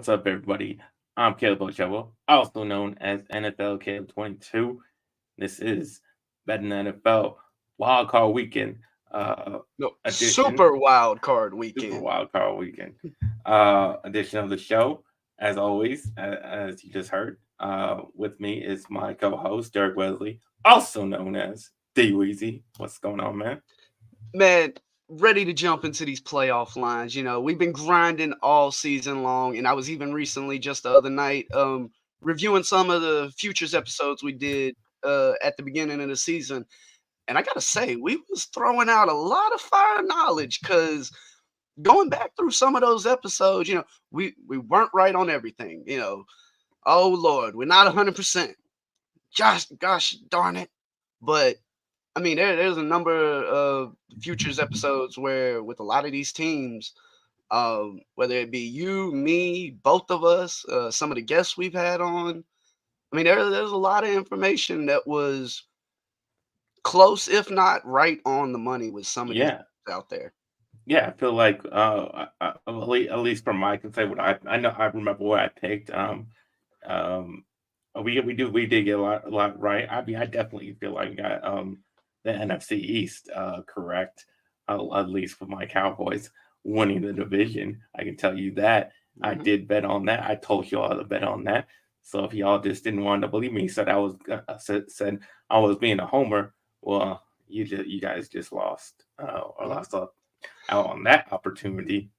What's up, everybody? I'm Caleb also known as NFL Caleb 22. This is Betting NFL Wild Card Weekend No, edition, super wild card Super weekend. Wild Card Weekend edition of the show. As always, as you just heard, with me is my co-host Derek Wesley, also known as DWeezy. What's going on, man? Man, ready to jump into these playoff lines. We've been grinding all season long, and I was even recently, just the other night, reviewing some of the futures episodes we did at the beginning of the season. And I gotta say, we was throwing out a lot of fire knowledge because going back through some of those episodes, we weren't right on everything. Oh Lord, we're not 100%. Gosh darn it. But I mean, there's a number of futures episodes where, with a lot of these teams, whether it be you, me, both of us, some of the guests we've had on, I mean, there's a lot of information that was close, if not right on the money, with some of these Yeah, out there. yeah. I feel like at least from my can say what I know. I remember what I picked. Um, we did get a lot right. I mean, I definitely feel like I got the NFC East correct. At least for my Cowboys winning the division, I can tell you that I Hmm. did bet on that. I told you all to bet on that. So if y'all just didn't want to believe me, said I was said I was being a homer, well, you guys just lost or Hmm. lost out on that opportunity.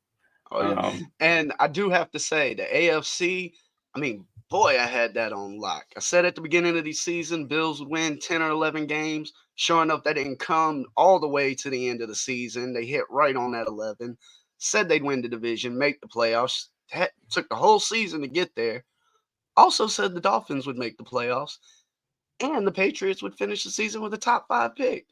Oh yeah, Um, and I do have to say the AFC. I mean, boy, I had that on lock. I said at the beginning of the season, Bills would win 10 or 11 games. Sure enough, that didn't come all the way to the end of the season. They hit right on that 11. Said they'd win the division, make the playoffs. Took the whole season to get there. Also said the Dolphins would make the playoffs, and the Patriots would finish the season with a top five pick.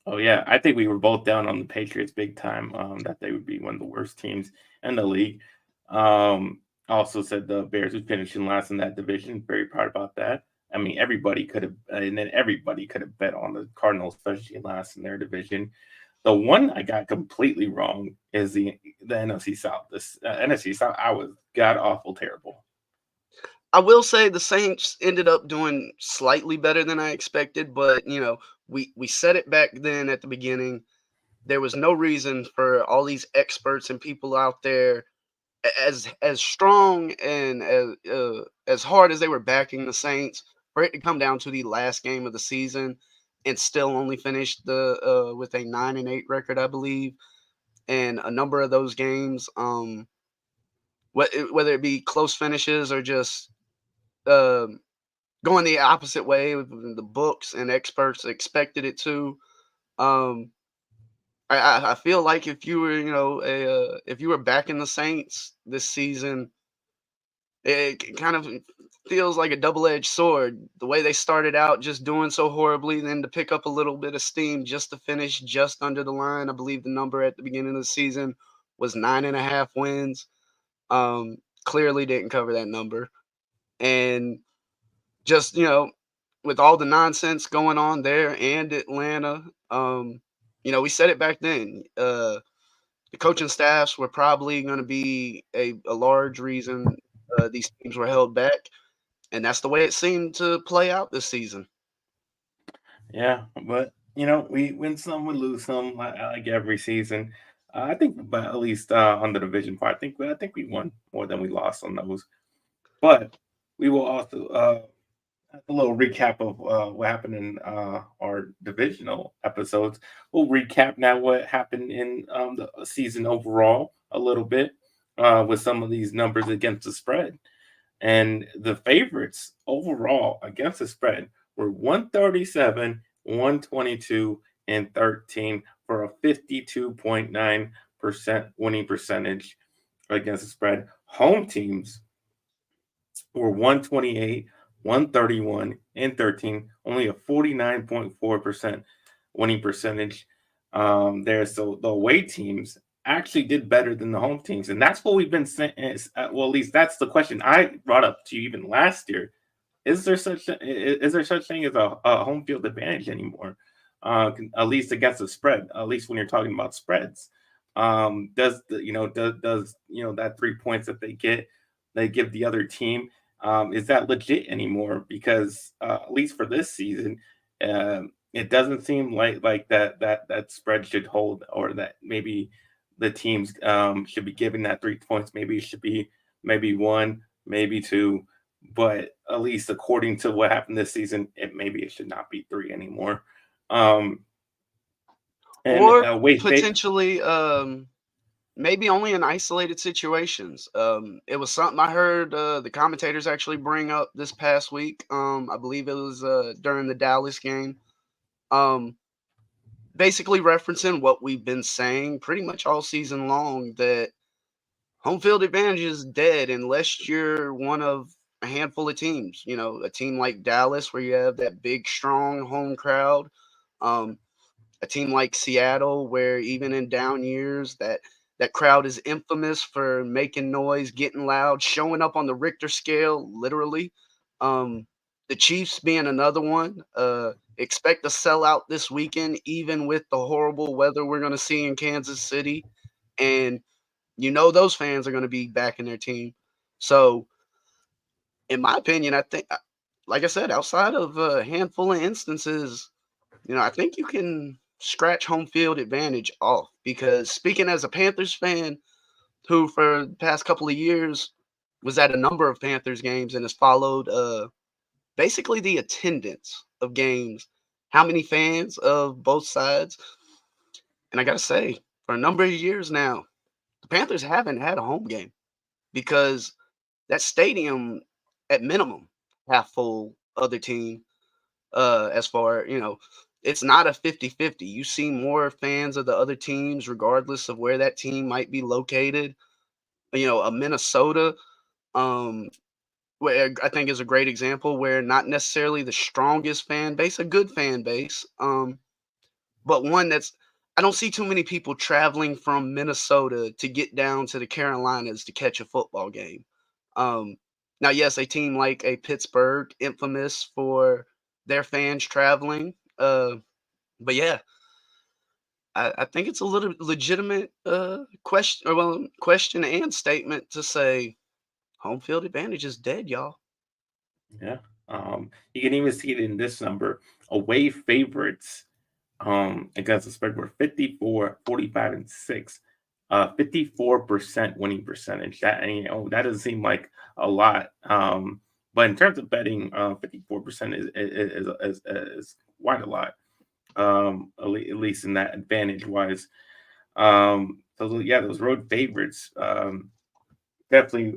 Oh yeah, I think we were both down on the Patriots big time. That they would be one of the worst teams in the league. Also said the Bears would finish in last in that division. Very proud about that. I mean, everybody could have, and then everybody could have bet on the Cardinals, especially last in their division. The one I got completely wrong is the NFC South. This NFC South, I was god awful terrible. I will say the Saints ended up doing slightly better than I expected, but we said it back then at the beginning. There was no reason for all these experts and people out there, as strong and as hard as they were backing the Saints, for it to come down to the last game of the season and still only finish the with a 9-8 record, I believe. And a number of those games, whether it be close finishes or just um going the opposite way with the books and experts expected it to. Um, I feel like if you were if you were backing the Saints this season, it kind of feels like a double-edged sword. The way they started out just doing so horribly, then to pick up a little bit of steam just to finish just under the line. I believe the number at the beginning of the season was 9.5 wins. Clearly didn't cover that number, and just with all the nonsense going on there and Atlanta, we said it back then. The coaching staffs were probably going to be a large reason these teams were held back, and that's the way it seemed to play out this season. Yeah, but we win some, we lose some, like every season. I think, but at least on the division part, I think we won more than we lost on those. But we will also a little recap of what happened in our divisional episodes. We'll recap now what happened in the season overall a little bit with some of these numbers against the spread. And the favorites overall against the spread were 137, 122, and 13 for a 52.9% winning percentage against the spread. Home teams were 128, 131, and 13, only a 49.4% winning percentage there. So the away teams actually did better than the home teams. And that's what we've been saying. Well, at least that's the question I brought up to you even last year. Is there such thing as a home field advantage anymore? At least against the spread, at least when you're talking about spreads. Does that 3 points that they get they give the other team. Is that legit anymore? Because at least for this season, it doesn't seem like that spread should hold, or that maybe the teams should be giving that 3 points. Maybe it should be maybe one, maybe two, but at least according to what happened this season, maybe it should not be three anymore. Um, and Or wait, potentially, maybe only in isolated situations. It was something I heard the commentators actually bring up this past week. I believe it was during the Dallas game. Um, Basically referencing what we've been saying pretty much all season long, that home field advantage is dead unless you're one of a handful of teams. You know, a team like Dallas where you have that big, strong home crowd. Um, a team like Seattle, where even in down years, that crowd is infamous for making noise, getting loud, showing up on the Richter scale, literally. Um, the Chiefs being another one. Expect a sellout this weekend, even with the horrible weather we're going to see in Kansas City, and you know those fans are going to be backing their team. So, in my opinion, I think, like I said, outside of a handful of instances, I think you can scratch home field advantage off, because speaking as a Panthers fan who for the past couple of years was at a number of Panthers games and has followed basically the attendance of games, how many fans of both sides, and I got to say, for a number of years now, the Panthers haven't had a home game because that stadium at minimum half full other team. As far, it's not a 50-50. You see more fans of the other teams regardless of where that team might be located. A Minnesota, um, where I think is a great example, where not necessarily the strongest fan base, a good fan base, but one that's, I don't see too many people traveling from Minnesota to get down to the Carolinas to catch a football game. Um, Now, yes, a team like a Pittsburgh, infamous for their fans traveling. But yeah, I think it's a little legitimate question, or well, question and statement to say home field advantage is dead, y'all. yeah. You can even see it in this number. Away favorites against the spread were 54, 45, and 6. 54% winning percentage. That doesn't seem like a lot. But in terms of betting, 54% is quite a lot. At least in that advantage wise. Yeah, those road favorites definitely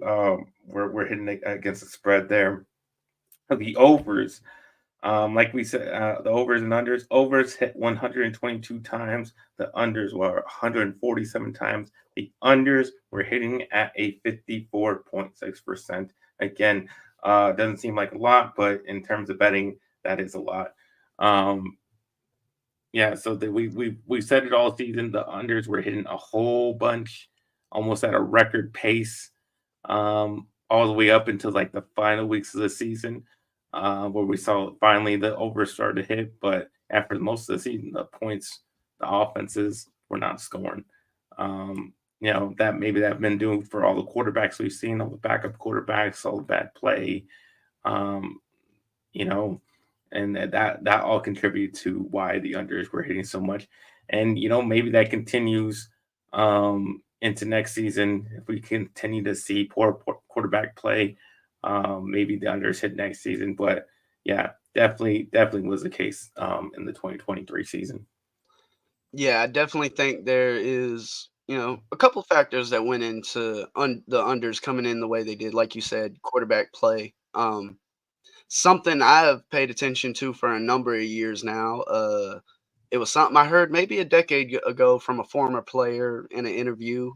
we're hitting against the spread there. The overs, like we said, the overs and unders. Overs hit 122 times. The unders were 147 times. The unders were hitting at a 54.6%. Again, doesn't seem like a lot, but in terms of betting, that is a lot. Um, yeah, so we said it all season. The unders were hitting a whole bunch, almost at a record pace, all the way up until like the final weeks of the season, where we saw finally the over start to hit. But after most of the season, the points, the offenses were not scoring. That maybe that been doing for all the quarterbacks we've seen, all the backup quarterbacks, all the bad play. Um, you know, and that all contributed to why the unders were hitting so much. And maybe that continues into next season if we continue to see poor quarterback play. Maybe the unders hit next season, but yeah, definitely was the case in the 2023 season. Yeah, I definitely think there is, a couple factors that went into the unders coming in the way they did. Like you said, quarterback play. Something I've paid attention to for a number of years now. It was something I heard maybe a decade ago from a former player in an interview,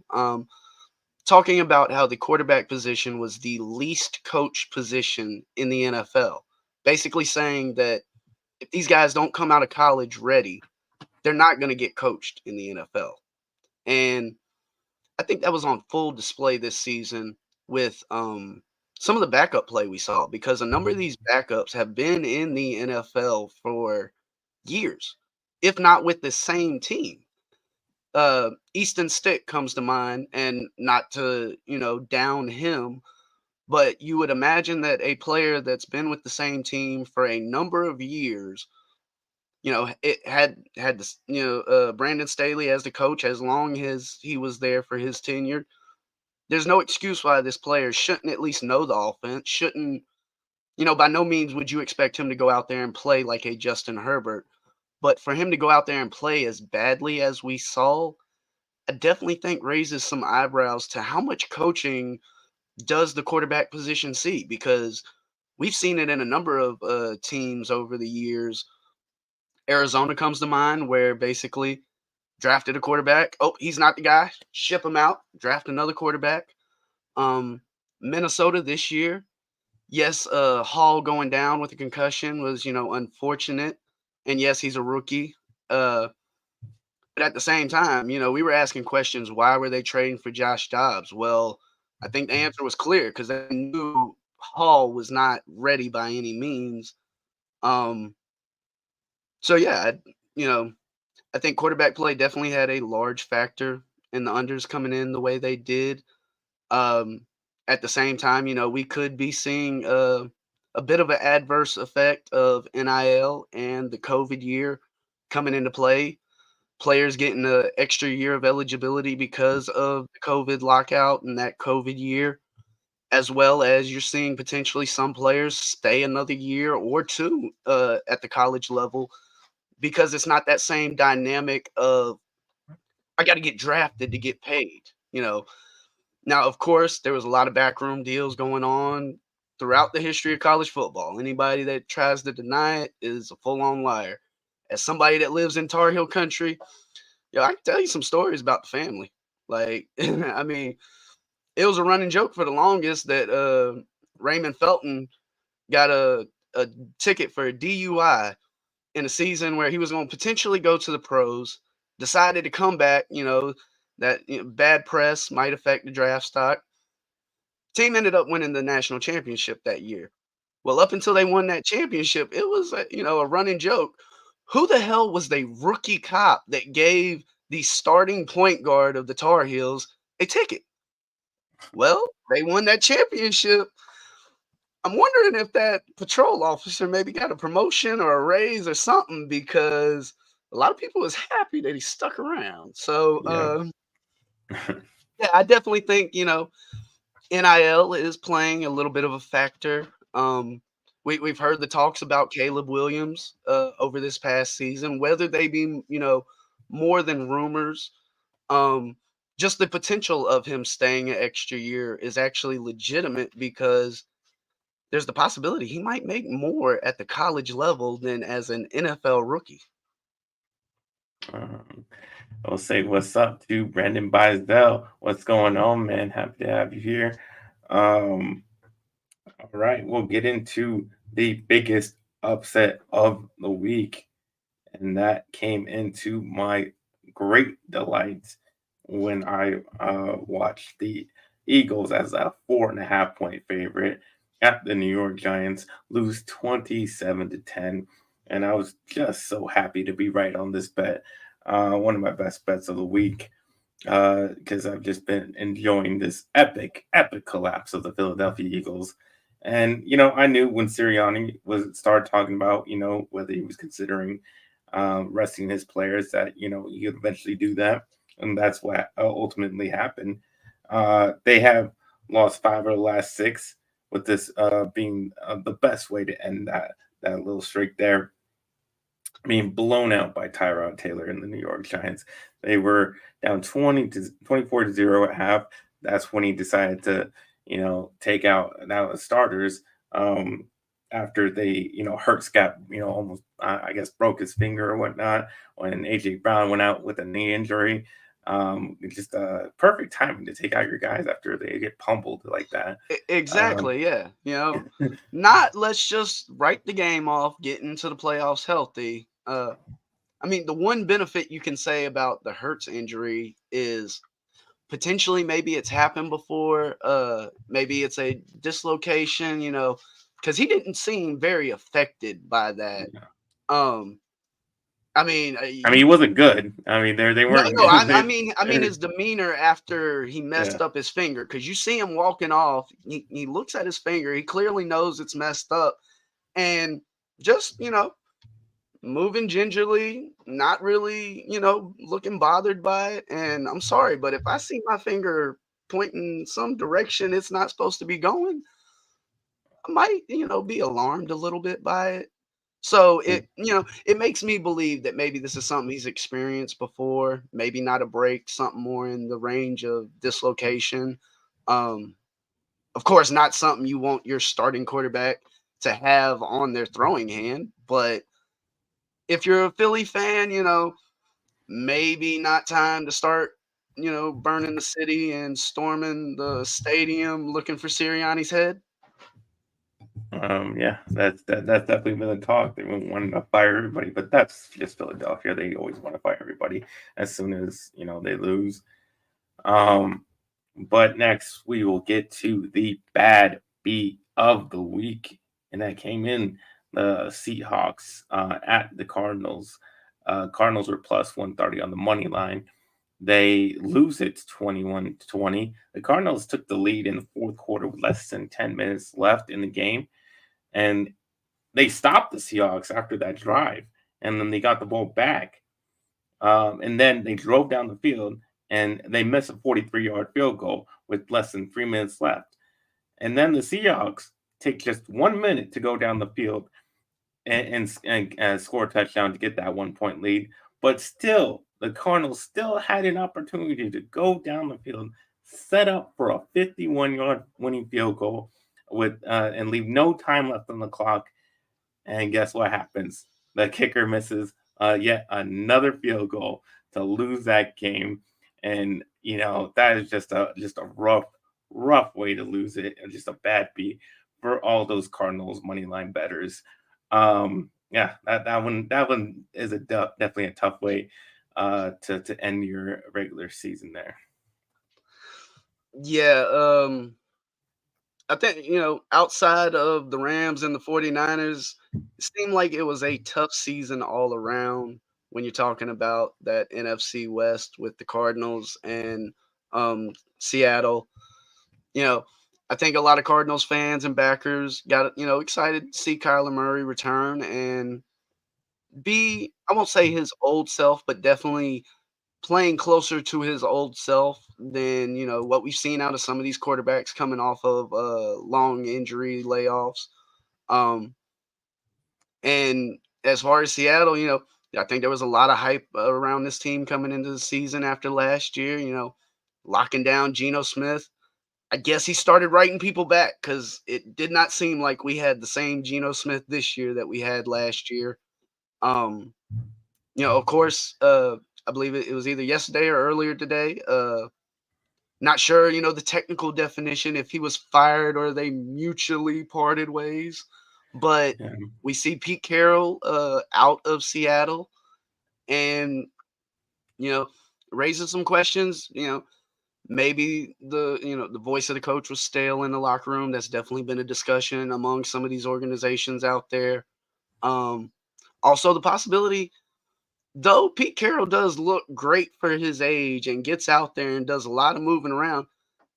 talking about how the quarterback position was the least coached position in the NFL. Basically saying that if these guys don't come out of college ready, they're not going to get coached in the NFL. And I think that was on full display this season with some of the backup play we saw, because a number of these backups have been in the NFL for years, if not with the same team. Easton Stick comes to mind, and not to down him, But you would imagine that a player that's been with the same team for a number of years, it had this, Brandon Staley as the coach as long as he was there for his tenure. There's no excuse why this player shouldn't at least know the offense. Shouldn't, by no means would you expect him to go out there and play like a Justin Herbert. But for him to go out there and play as badly as we saw, I definitely think raises some eyebrows to how much coaching does the quarterback position see, because we've seen it in a number of teams over the years. Arizona comes to mind, where basically drafted a quarterback. Oh, he's not the guy. Ship him out. Draft another quarterback. Um, Minnesota this year. Yes, Hall going down with a concussion was, unfortunate. And yes, he's a rookie. Uh, but at the same time, we were asking questions. Why were they trading for Josh Dobbs? Well, I think the answer was clear because they knew Hall was not ready by any means. Um, so yeah, I think quarterback play definitely had a large factor in the unders coming in the way they did. Um, at the same time, we could be seeing a bit of an adverse effect of NIL and the COVID year coming into play. Players getting an extra year of eligibility because of the COVID lockout and that COVID year, as well as you're seeing potentially some players stay another year or two at the college level because it's not that same dynamic of I got to get drafted to get paid. You know, Now of course there was a lot of backroom deals going on throughout the history of college football. Anybody that tries to deny it is a full-on liar. As somebody that lives in Tar Heel country, I can tell you some stories about the family. Like, I mean, it was a running joke for the longest that Raymond Felton got a ticket for a DUI in a season where he was going to potentially go to the pros, decided to come back, that bad press might affect the draft stock. Team ended up winning the national championship that year. Well, up until they won that championship, it was a running joke. Who the hell was the rookie cop that gave the starting point guard of the Tar Heels a ticket? Well, they won that championship. I'm wondering if that patrol officer maybe got a promotion or a raise or something, because a lot of people was happy that he stuck around. So, Yeah. yeah, I definitely think NIL is playing a little bit of a factor. We've heard the talks about Caleb Williams over this past season, whether they be more than rumors. Um, just the potential of him staying an extra year is actually legitimate, because there's the possibility he might make more at the college level than as an NFL rookie. Um, I'll say what's up to Brandon Bisdell. What's going on, man? Happy to have you here. Um, all right, we'll get into the biggest upset of the week, and that came into my great delight when I watched the Eagles as a 4.5 point favorite at the New York Giants lose 27-10, and I was just so happy to be right on this bet. One of my best bets of the week, because I've just been enjoying this epic collapse of the Philadelphia Eagles. And I knew when Sirianni was started talking about whether he was considering resting his players that he could eventually do that, and that's what ultimately happened. They have lost 5 of the last 6, with this being the best way to end that little streak there, being blown out by Tyrod Taylor and the New York Giants. They were down 24-0 at half. That's when he decided to, take out now the starters. After they, Hurts got, almost, I guess, broke his finger or whatnot, when AJ Brown went out with a knee injury. It's just perfect timing to take out your guys after they get pummeled like that. Um, Exactly, yeah. Not let's just write the game off, get into the playoffs healthy. I mean, the one benefit you can say about the Hurts injury is potentially maybe it's happened before. Maybe it's a dislocation, because he didn't seem very affected by that. yeah, Um, I mean, he wasn't good. I mean, they no, weren't no. good. I mean his demeanor after he Yeah. messed up his finger, because you see him walking off. He looks at his finger. He clearly knows it's messed up, and just moving gingerly, not really looking bothered by it. And I'm sorry, but if I see my finger pointing some direction it's not supposed to be going, I might be alarmed a little bit by it. So it makes me believe that maybe this is something he's experienced before, maybe not a break, something more in the range of dislocation. Um, of course, not something you want your starting quarterback to have on their throwing hand, but if you're a Philly fan, maybe not time to start, burning the city and storming the stadium looking for Sirianni's head. Yeah, that's definitely been the talk. They want to fire everybody, but that's just Philadelphia. They always want to fire everybody as soon as they lose. Um, but next we will get to the bad beat of the week, and that came in the Seahawks at the Cardinals. Cardinals were plus 130 on the money line. They lose it 21-20. The Cardinals took the lead in the fourth quarter with less than 10 minutes left in the game, and they stopped the Seahawks after that drive, and then they got the ball back. And then they drove down the field and they missed a 43-yard field goal with less than 3 minutes left. And then the Seahawks take just 1 minute to go down the field and score a touchdown to get that 1 point lead. But still, the Cardinals still had an opportunity to go down the field, set up for a 51-yard winning field goal with and leave no time left on the clock. And guess what happens? The kicker misses yet another field goal to lose that game. And that is just a rough way to lose it, and just a bad beat for all those Cardinals money line betters. Yeah, that one is definitely a tough way to end your regular season there. Yeah, I think, outside of the Rams and the 49ers, it seemed like it was a tough season all around when you're talking about that NFC West with the Cardinals and Seattle. You know, I think a lot of Cardinals fans and backers got, excited to see Kyler Murray return and be, I won't say his old self, but definitely playing closer to his old self than, what we've seen out of some of these quarterbacks coming off of long injury layoffs. Um, and as far as Seattle, I think there was a lot of hype around this team coming into the season after last year, locking down Geno Smith. I guess he started writing people back because it did not seem like we had the same Geno Smith this year that we had last year. Um, of course, I believe it was either yesterday or earlier today. Not sure, the technical definition if he was fired or they mutually parted ways, but Yeah, we see Pete Carroll out of Seattle, and you know raising some questions. Maybe the voice of the coach was stale in the locker room. That's definitely been a discussion among some of these organizations out there. Um, Also, the possibility, though Pete Carroll does look great for his age and gets out there and does a lot of moving around,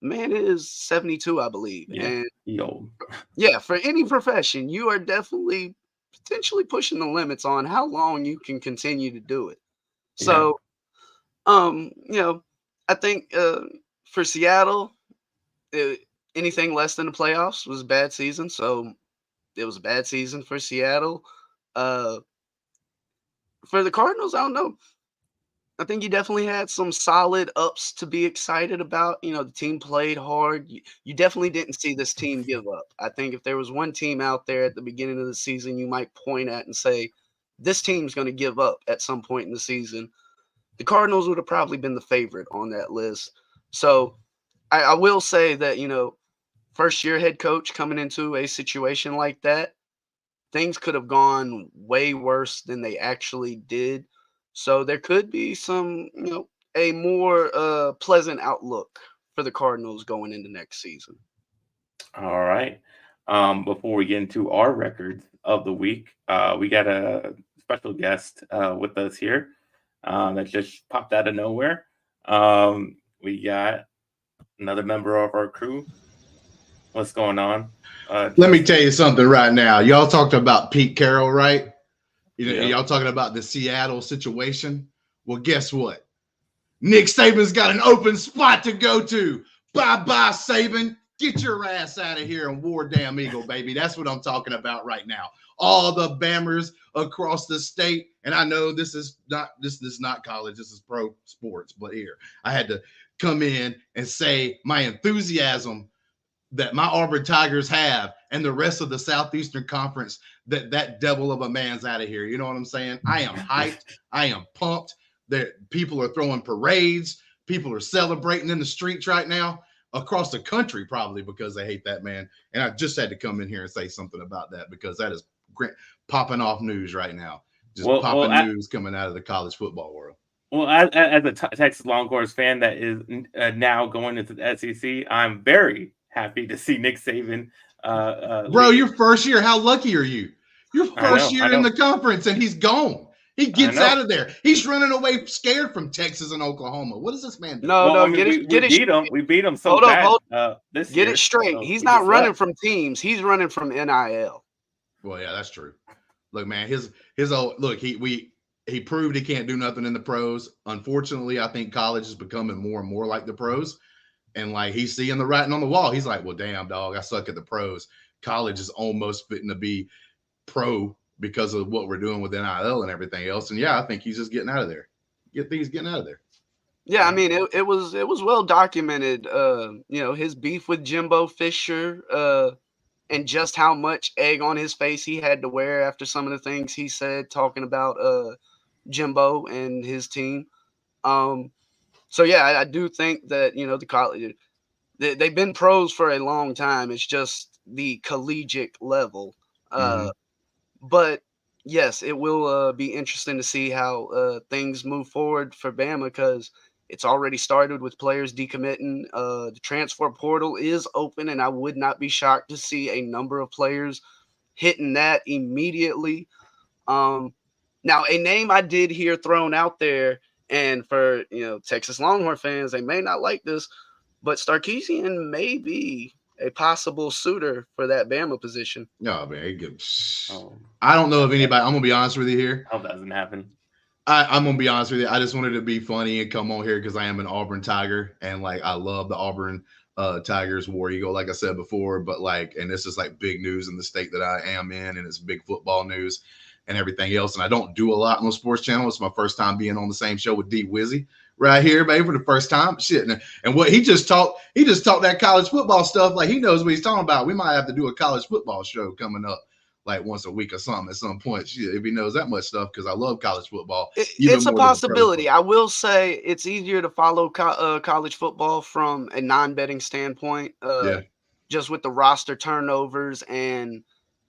man is 72, I believe. yeah, And he old. yeah, for any profession, you are definitely potentially pushing the limits on how long you can continue to do it. Yeah, So, I think for Seattle, uh, anything less than the playoffs was a bad season. So it was a bad season for Seattle. Uh, for the Cardinals, I don't know. I think you definitely had some solid ups to be excited about. The team played hard. You definitely didn't see this team give up. I think if there was one team out there at the beginning of the season you might point at and say, this team's going to give up at some point in the season, the Cardinals would have probably been the favorite on that list. So I will say that, first year head coach coming into a situation like that, things could have gone way worse than they actually did. So there could be some, a more pleasant outlook for the Cardinals going into next season. all right. Before we get into our records of the week, we got to special guest with us here that just popped out of nowhere. We got another member of our crew. What's going on? Let me tell Justin? you something right now. Y'all talked about Pete Carroll, right? Yep. Y'all talking about the Seattle situation. Well, guess what? Nick Saban's got an open spot to go to. Bye-bye, Saban. Get your ass out of here and War Damn Eagle, baby. That's what I'm talking about right now. All the Bammers across the state, and I know this is not college, this is pro sports, but here I had to come in and say my enthusiasm that my Auburn Tigers have and the rest of the Southeastern Conference, that devil of a man's out of here. You know what I'm saying? I am hyped. I am pumped. That people are throwing parades. People are celebrating in the streets right now across the country, probably because they hate that man. And I just had to come in here and say something about that because that is popping off news right now. Just popping news coming out of the college football world. Well, as a Texas Longhorns fan that is now going into the SEC, I'm very happy to see Nick Saban. Bro, your first year, how lucky are you? Your first year in the conference, and he's gone. He gets out of there. He's running away scared from Texas and Oklahoma. What does this man do? We beat him. We beat him so bad this year. Get it straight. So he's not running from teams. He's running from NIL. Well, yeah, that's true. Look, man, his old look. He proved he can't do nothing in the pros. Unfortunately, I think college is becoming more and more like the pros. And like he's seeing the writing on the wall. He's like, well, damn, dog, I suck at the pros. College is almost fitting to be pro because of what we're doing with NIL and everything else. And yeah, I think he's just getting out of there. Getting out of there. Yeah, I mean, it was well documented. His beef with Jimbo Fisher, and just how much egg on his face he had to wear after some of the things he said, talking about Jimbo and his team. So yeah, I do think that the college they've been pros for a long time. It's just the collegiate level. But yes, it will be interesting to see how things move forward for Bama because it's already started with players decommitting. The transfer portal is open, and I would not be shocked to see a number of players hitting that immediately. Now, a name I did hear thrown out there, and for Texas Longhorn fans, they may not like this, but Sarkisian may be a possible suitor for that Bama position. No, man. I don't know if anybody. I'm gonna be honest with you here. I hope that doesn't happen. I'm gonna be honest with you. I just wanted to be funny and come on here because I am an Auburn Tiger and like I love the Auburn Tigers War Eagle, like I said before. But like, and this is like big news in the state that I am in, and it's big football news and everything else. And I don't do a lot on the sports channel. It's my first time being on the same show with DWeezy right here, baby, for the first time. Shit. And what he just talked that college football stuff. Like he knows what he's talking about. We might have to do a college football show coming up like once a week or something at some point. Shit, if he knows that much stuff, because I love college football. It's a possibility. I will say it's easier to follow college football from a non-betting standpoint. Just with the roster turnovers and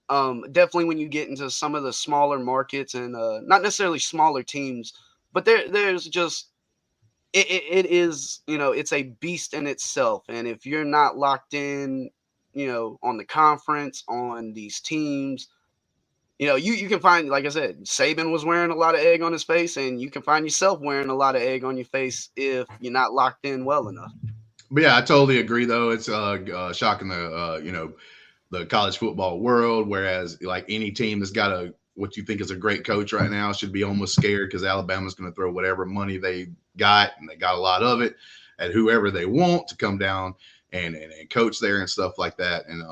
definitely when you get into some of the smaller markets and not necessarily smaller teams, but there's just it is it's a beast in itself. And if you're not locked in, on the conference, on these teams, you can find, like I said, Saban was wearing a lot of egg on his face, and you can find yourself wearing a lot of egg on your face if you're not locked in well enough. But yeah, I totally agree. Though it's shocking the college football world. Whereas like any team that's got what you think is a great coach right now should be almost scared because Alabama's going to throw whatever money they got, and they got a lot of it, at whoever they want to come down and coach there and stuff like that. And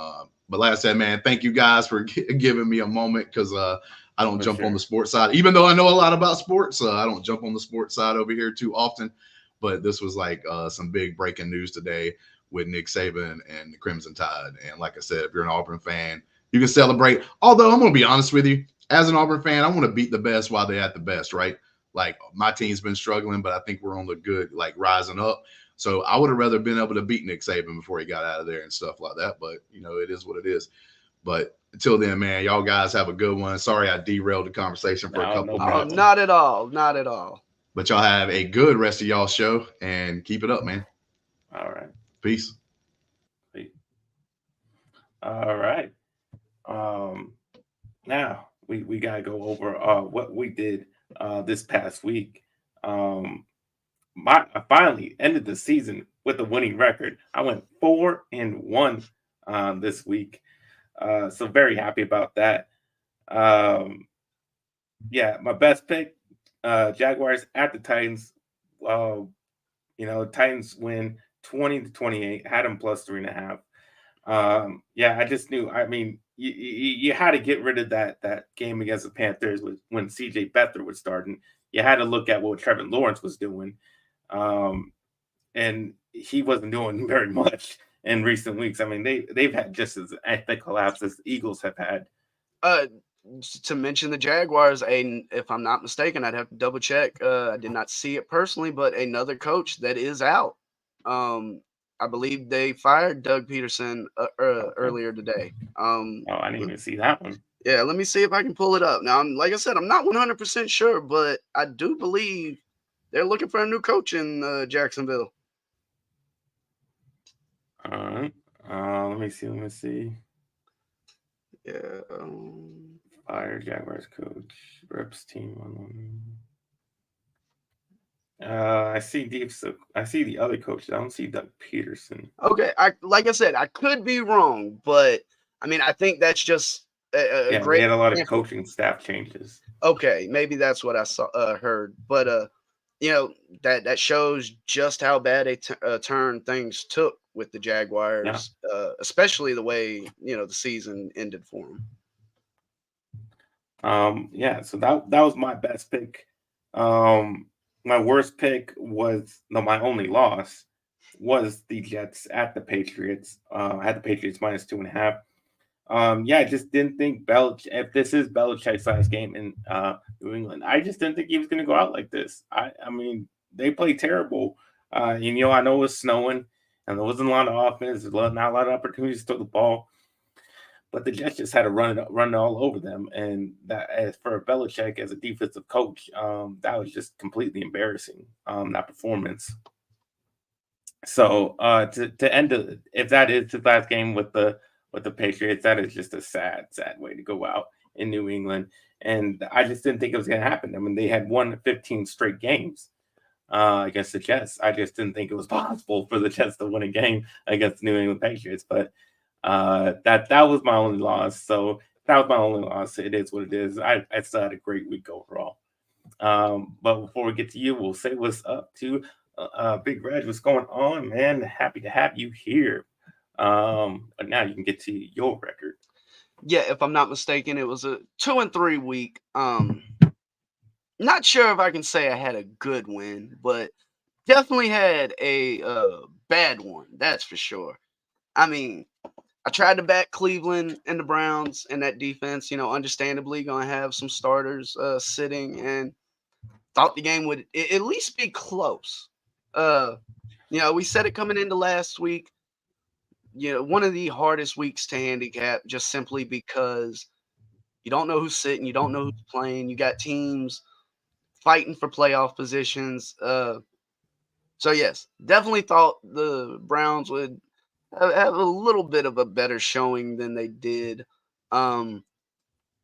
but like I said, man, thank you guys for giving me a moment because I don't jump on the sports side, even though I know a lot about sports. I don't jump on the sports side over here too often. But this was like some big breaking news today with Nick Saban and the Crimson Tide. And like I said, if you're an Auburn fan, you can celebrate. Although I'm going to be honest with you, as an Auburn fan, I want to beat the best while they're at the best, right? Like my team's been struggling, but I think we're on the good, like rising up. So I would have rather been able to beat Nick Saban before he got out of there and stuff like that. But, it is what it is. But until then, man, y'all guys have a good one. Sorry I derailed the conversation for a couple of minutes. Not at all. Not at all. But y'all have a good rest of y'all show and keep it up, man. All right. Peace. All right. Now we gotta go over what we did this past week. Um, I finally ended the season with a winning record. I went 4-1 this week, so very happy about that. Um, yeah, my best pick, Jaguars at the Titans. Uh, Titans win 20-28. Had them plus 3.5. Yeah, I just knew. I mean, you had to get rid of that game against the Panthers when CJ Beathard was starting. You had to look at what Trevor Lawrence was doing, um, and he wasn't doing very much in recent weeks. I mean, they've had just as epic collapse as the Eagles have had. Uh, to mention the Jaguars, if I'm not mistaken, I'd have to double check. I did not see it personally, but another coach that is out. Um, I believe they fired Doug Peterson Okay. earlier today. Oh, I didn't even see that one. Yeah, let me see if I can pull it up. Now, like I said, I'm not 100% sure, but I do believe they're looking for a new coach in Jacksonville. All right. Let me see. Let me see. Yeah. Fire Jaguars coach. Reps team on. I see Deep. I see the other coaches. I don't see Doug Peterson. Okay. Like I said, I could be wrong, but I mean, I think that's just a Yeah, they great had a lot of example. coaching staff changes. Okay, maybe that's what I saw heard, but you know that shows just how bad a turn things took with the Yeah. Jaguars, especially the way the season ended for them. Yeah. So that was my best pick. Um, my worst pick was no. My only loss was the Jets at the Patriots. I had the Patriots minus 2.5. Yeah, I just didn't think if this is Belichick's last game in New England, I just didn't think he was going to go out like this. I mean, they played terrible. I know it was snowing and there wasn't a lot of offense, not a lot of opportunities to throw the ball, but the Jets just had to run it all over them. And that, as for Belichick as a defensive coach, that was just completely embarrassing. That performance. So to end if that is his last game with the Patriots, that is just a sad way to go out in New England. And I just didn't think it was going to happen. I mean, they had won 15 straight games against the Jets. I just didn't think it was possible for the Jets to win a game against the New England Patriots. But that was my only loss. So that was my only loss. It is what it is. I still had a great week overall. But before we get to you, we'll say what's up to Big Reg. What's going on, man? Happy to have you here. But now you can get to your record. Yeah, if I'm not mistaken, it was a 2-3 week. Not sure if I can say I had a good win, but definitely had a bad one. That's for sure. I mean, I tried to back Cleveland and the Browns and that defense. Understandably, gonna have some starters sitting, and thought the game would at least be close. Uh, we said it coming into last week. One of the hardest weeks to handicap, just simply because you don't know who's sitting, you don't know who's playing. You got teams fighting for playoff positions. So yes, definitely thought the Browns would have a little bit of a better showing than they did,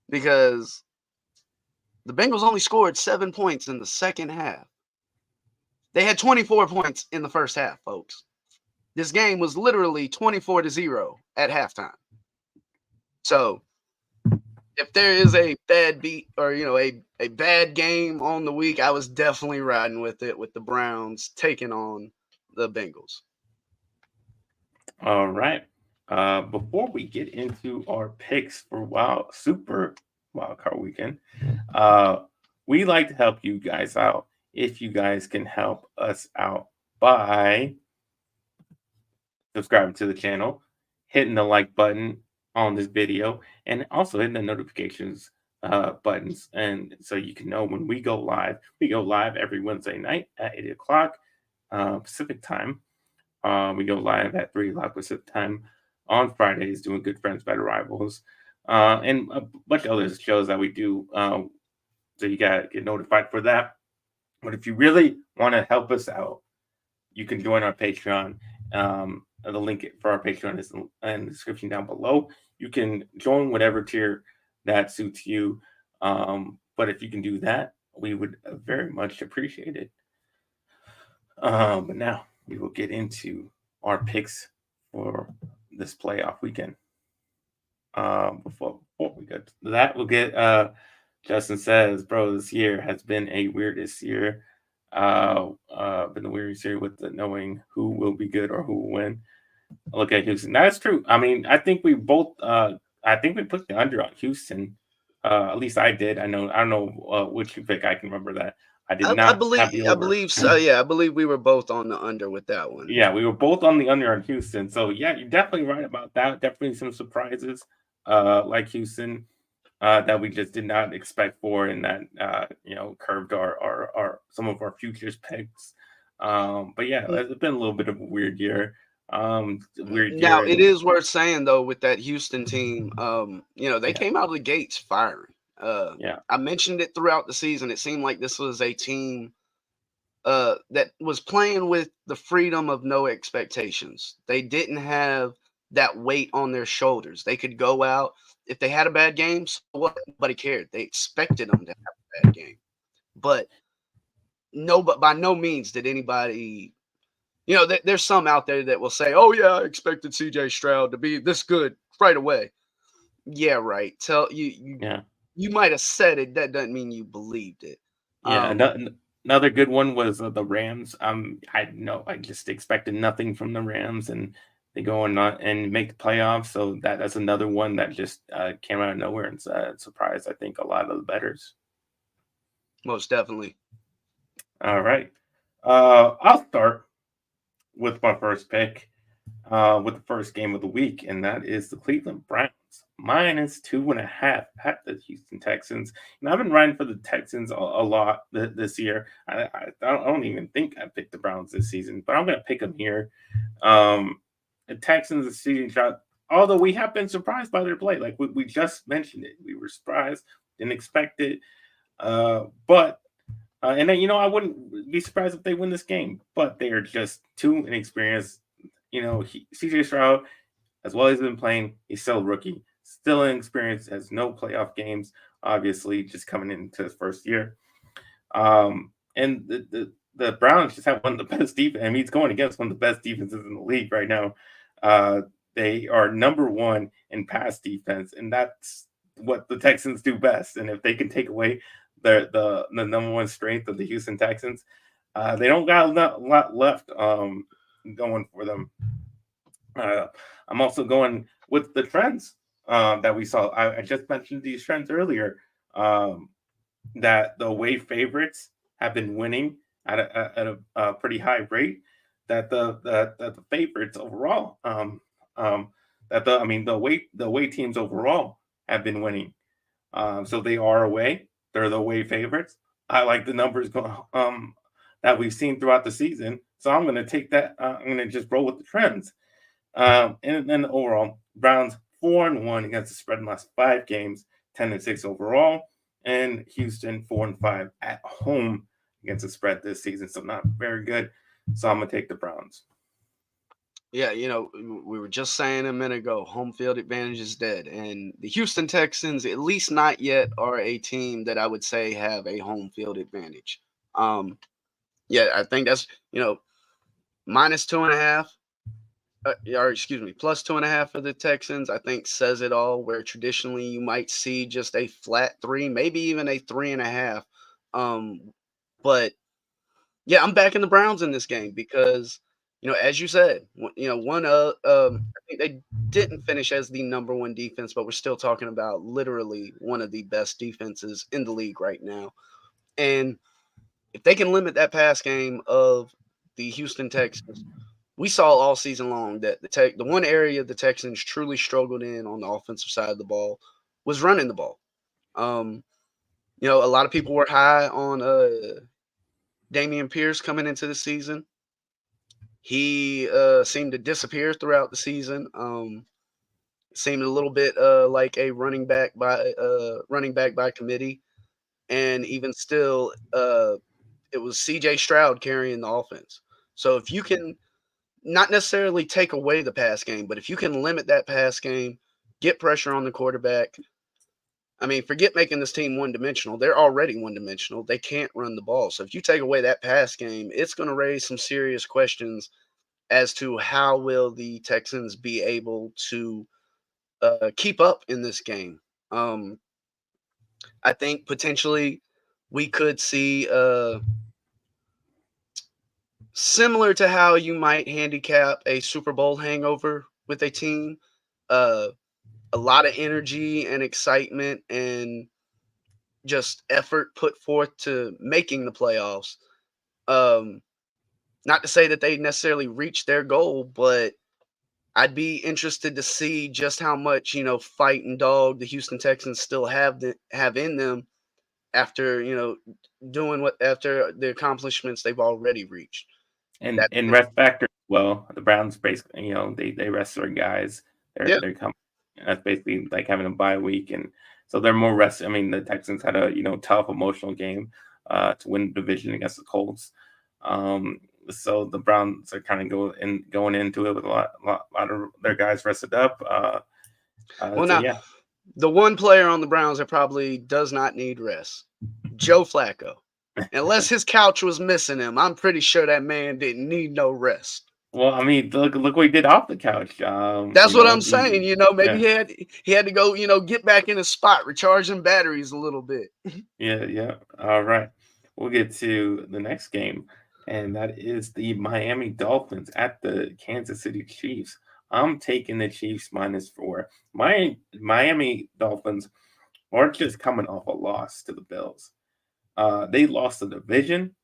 because the Bengals only scored 7 points in the second half. They had 24 points in the first half, folks. This game was literally 24-0 at halftime. So if there is a bad beat or a bad game on the week, I was definitely riding with it with the Browns taking on the Bengals. All right. Before we get into our picks for Super Wild Card Weekend, we like to help you guys out. If you guys can help us out by subscribing to the channel, hitting the like button on this video, and also hitting the notifications buttons, and so you can know when we go live. We go live every Wednesday night at 8 o'clock Pacific time. We go live at 3 o'clock Pacific time on Fridays, doing Good Friends, Better Rivals, and a bunch of other shows that we do. So you gotta get notified for that. But if you really want to help us out, you can join our Patreon. The link for our Patreon is in the description down below. You can join whatever tier that suits you. But if you can do that, we would very much appreciate it. But now we will get into our picks for this playoff weekend. Before we get to that, we'll get Justin says, bro, this year has been a weirdest year. Been the weirdest year with the knowing who will be good or who will win. Look at Houston. That's true. I mean, I think we both. I think we put the under on Houston. At least I did. I don't know which you pick. I can remember that. I did I not believe have the I over. believe so. Yeah, I believe we were both on the under with that one. Yeah, we were both on the under on Houston. So yeah, you're definitely right about that. Definitely some surprises, like Houston, that we just did not expect for, and that curved our some of our futures picks. But yeah, N- it's been a little bit of a weird year. Weird Now year, it and is worth saying though with that Houston team, they yeah, came out of the gates firing. yeah, I mentioned it throughout the season. It seemed like this was a team that was playing with the freedom of no expectations. They didn't have that weight on their shoulders. They could go out if they had a bad game. So what? Nobody cared. They expected them to have a bad game, but no, but by no means did anybody. There's some out there that will say, "Oh yeah, I expected C.J. Stroud to be this good right away." Yeah, right. Tell you you yeah. you might have said it. That doesn't mean you believed it. Yeah, Um, another good one was the Rams. I know I just expected nothing from the Rams, and they go and make the playoffs. So that's another one that just came out of nowhere and surprised I think a lot of the bettors. Most definitely. All right, I'll start with my first pick. With the first game of the week, and that is the Cleveland Browns -2.5 at the Houston Texans. And I've been riding for the Texans a lot this year. I don't even think I picked the Browns this season, but I'm going to pick them here. The Texans, the season shot, although we have been surprised by their play, like we just mentioned it, we were surprised, didn't expect it. But and then I wouldn't be surprised if they win this game, but they are just too inexperienced. CJ Stroud, as well as he's been playing, he's still a rookie, still inexperienced, has no playoff games, obviously, just coming into his first year. And the Browns just have one of the best defense. I mean, he's going against one of the best defenses in the league right now. They are number one in pass defense, and that's what the Texans do best. And if they can take away the number one strength of the Houston Texans, they don't got a lot left going for them. Uh, I'm also going with the trends that we saw. I just mentioned these trends earlier. Um, that the away favorites have been winning at a pretty high rate. That the favorites overall, that the away teams overall have been winning. So they are away. They're the away favorites. I like the numbers that we've seen throughout the season. So I'm going to take that. I'm going to just roll with the trends. And then overall, Browns 4-1 against the spread in the last 5 games, 10-6 overall, and Houston 4-5 at home against the spread this season. So not very good. So I'm gonna take the Browns. Yeah, we were just saying a minute ago, home field advantage is dead. And the Houston Texans, at least not yet, are a team that I would say have a home field advantage. Um, yeah, I think that's, -2.5, or excuse me, +2.5 for the Texans, I think says it all, where traditionally you might see just a flat three, maybe even a 3.5. But yeah, I'm backing the Browns in this game because, as you said, I think they didn't finish as the number one defense, but we're still talking about literally one of the best defenses in the league right now. And if they can limit that pass game of the Houston Texans, we saw all season long that the one area the Texans truly struggled in on the offensive side of the ball was running the ball. Um, a lot of people were high on Damian Pierce coming into the season. He seemed to disappear throughout the season. Seemed a little bit like a running back by committee, and even still, it was C.J. Stroud carrying the offense. So if you can not necessarily take away the pass game, but if you can limit that pass game, get pressure on the quarterback, I mean, forget making this team one dimensional. They're already one dimensional. They can't run the ball. So if you take away that pass game, it's going to raise some serious questions as to how will the Texans be able to keep up in this game. Um, I think potentially we could see similar to how you might handicap a Super Bowl hangover with a team, uh, a lot of energy and excitement and just effort put forth to making the playoffs. Um, Not to say that they necessarily reached their goal, but I'd be interested to see just how much fight and dog the Houston Texans still have in them after doing what after the accomplishments they've already reached. And That rest factor as well. The Browns basically, they rest their guys. yeah, They're coming. That's basically like having a bye week, and so they're more rest. I mean, the Texans had a tough emotional game to win the division against the Colts. Um, so the Browns are kind of going into it with lot of their guys rested up. well So now yeah, the one player on the Browns that probably does not need rest, Joe Flacco. Unless his couch was missing him, I'm pretty sure that man didn't need no rest. well, I mean, look what he did off the couch. That's what I'm saying. Maybe Yeah. he had to go, get back in his spot, recharge them batteries a little bit. Yeah, yeah. All right. We'll get to the next game, and that is the Miami Dolphins at the Kansas City Chiefs. I'm taking the Chiefs -4. Miami Dolphins aren't just coming off a loss to the Bills. They lost the division.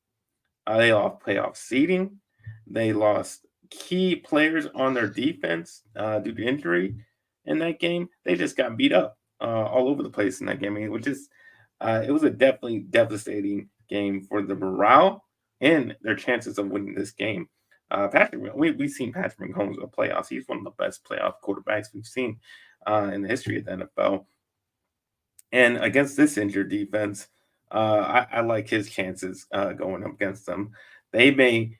They lost playoff seeding. They lost key players on their defense due to injury in that game. They just got beat up all over the place in that game, which is it was a definitely devastating game for the morale and their chances of winning this game. We've seen Patrick Mahomes in the playoffs. He's one of the best playoff quarterbacks we've seen in the history of the NFL. And against this injured defense, I like his chances going up against them. They may,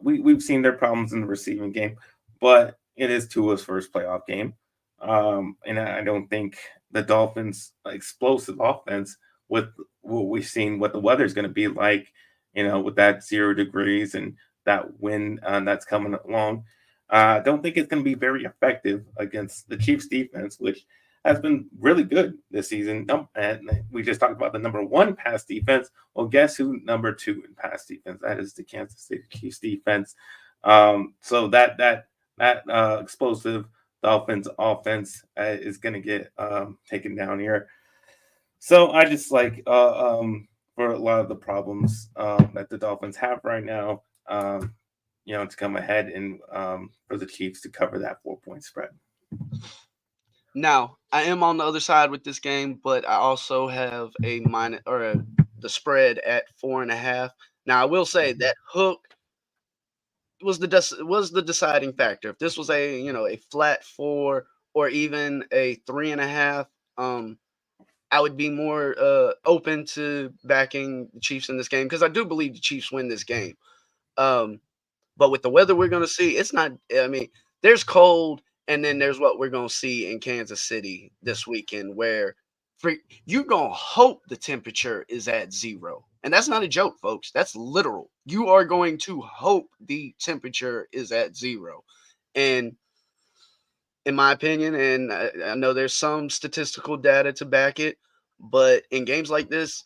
we've seen their problems in the receiving game, but it is Tua's first playoff game. And I don't think the Dolphins' explosive offense, with what we've seen, what the weather's going to be like, with that 0 degrees and that wind that's coming along, I don't think it's going to be very effective against the Chiefs' defense, which has been really good this season. And we just talked about the number one pass defense. Well, guess who number two in pass defense? That is the Kansas City Chiefs defense. So that explosive Dolphins offense is going to get taken down here. So I just like for a lot of the problems that the Dolphins have right now, to come ahead and for the Chiefs to cover that 4-point spread. Now, I am on the other side with this game, but I also have the spread at 4.5. Now, I will say that hook was the deciding factor. If this was a flat 4 or even a 3.5, I would be more open to backing the Chiefs in this game because I do believe the Chiefs win this game. Um, but with the weather we're going to see, it's not. I mean, there's cold, and then there's what we're going to see in Kansas City this weekend, where you're going to hope the temperature is at 0. And that's not a joke, folks. That's literal. You are going to hope the temperature is at 0. And in my opinion, and I know there's some statistical data to back it, but in games like this,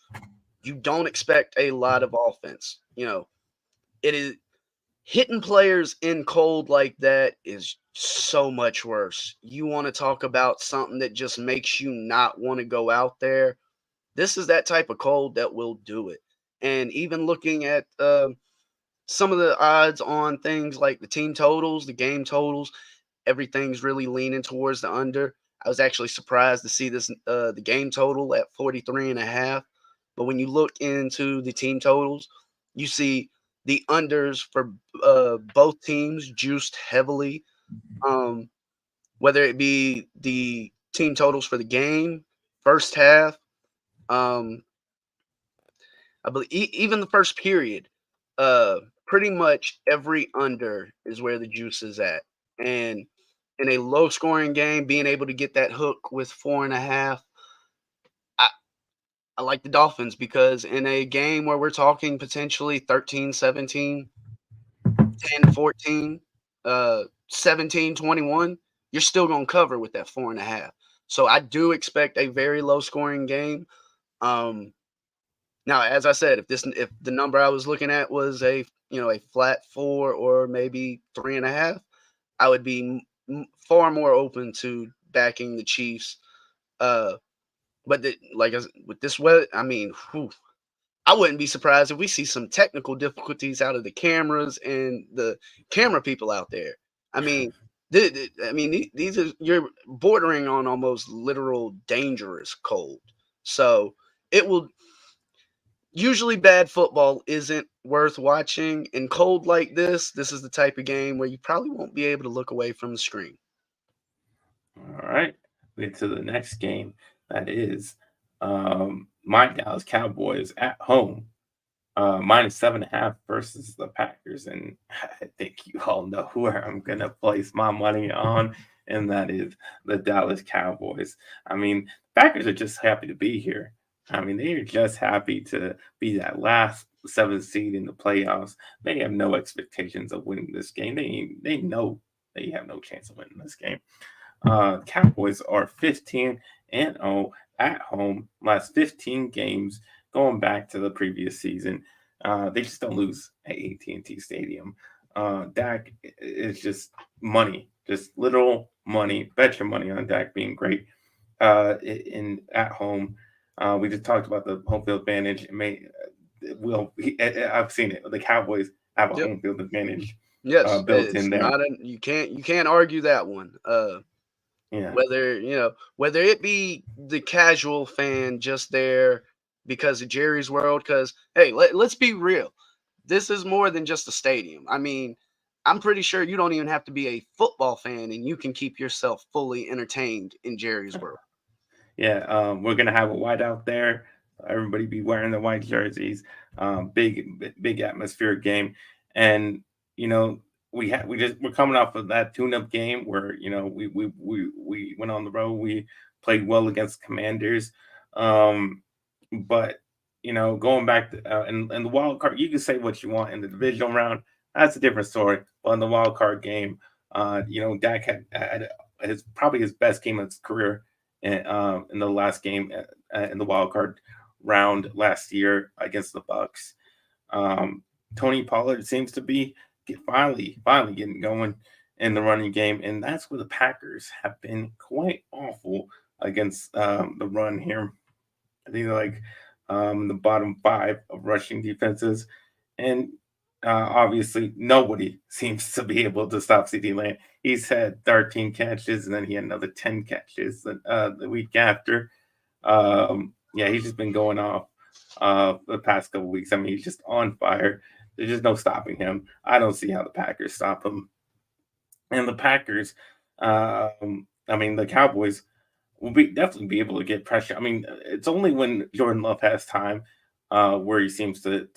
you don't expect a lot of offense. It is hitting players in cold like that is so much worse. You want to talk about something that just makes you not want to go out there. This is that type of cold that will do it. And even looking at some of the odds on things like the team totals, the game totals, everything's really leaning towards the under. I was actually surprised to see this the game total at 43.5. But when you look into the team totals, you see the unders for both teams juiced heavily. Um, whether it be the team totals for the game, first half, um, I believe even the first period, pretty much every under is where the juice is at. And in a low scoring game, being able to get that hook with 4.5. I like the Dolphins because in a game where we're talking potentially 13-17, 10-14, 17-21, you're still going to cover with that 4.5. So I do expect a very low scoring game. Um, Now, as I said, if the number I was looking at was a flat 4 or maybe 3.5, I would be far more open to backing the Chiefs. Uh, but with this weather, I mean, whew, I wouldn't be surprised if we see some technical difficulties out of the cameras and the camera people out there. I mean, these are you're bordering on almost literal dangerous cold. So it will usually bad football isn't worth watching. In cold like this is the type of game where you probably won't be able to look away from the screen. All right. We get to the next game. That is my Dallas Cowboys at home. -7.5 versus the Packers. And I think you all know where I'm gonna place my money on, and that is the Dallas Cowboys. I mean, Packers are just happy to be here. I mean, they are just happy to be that last seventh seed in the playoffs. They have no expectations of winning this game. They know they have no chance of winning this game. Cowboys are 15-0 at home. Last 15 games going back to the previous season. They just don't lose at AT&T Stadium. Dak is just money, just literal money. Bet your money on Dak being great in at home. We just talked about the home field advantage. I've seen it. The Cowboys have a Yep. home field advantage Yes, built it's in there. not an you can't argue that one. Yeah. Whether it be the casual fan just there because of Jerry's World, because hey, let's be real, this is more than just a stadium. I mean, I'm pretty sure you don't even have to be a football fan and you can keep yourself fully entertained in Jerry's World. Yeah, we're gonna have a whiteout there. Everybody be wearing the white jerseys. Big atmospheric game, and you know we're coming off of that tune-up game where we went on the road. We played well against Commanders, but going back to and the wild card, you can say what you want in the divisional round. That's a different story. But in the wild card game, Dak had his probably his best game of his career in the last game in the wild card round last year against the Bucks. Tony Pollard seems to be finally getting going in the running game, and that's where the Packers have been quite awful against the run here. I think they're like the bottom five of rushing defenses, and obviously nobody seems to be able to stop CD Lamb. He's had 13 catches, and then he had another 10 catches the week after. Yeah, he's just been going off the past couple weeks. I mean, he's just on fire. There's just no stopping him. I don't see how the Packers stop him. And the Packers, I mean, the Cowboys will definitely be able to get pressure. I mean, it's only when Jordan Love has time where he seems to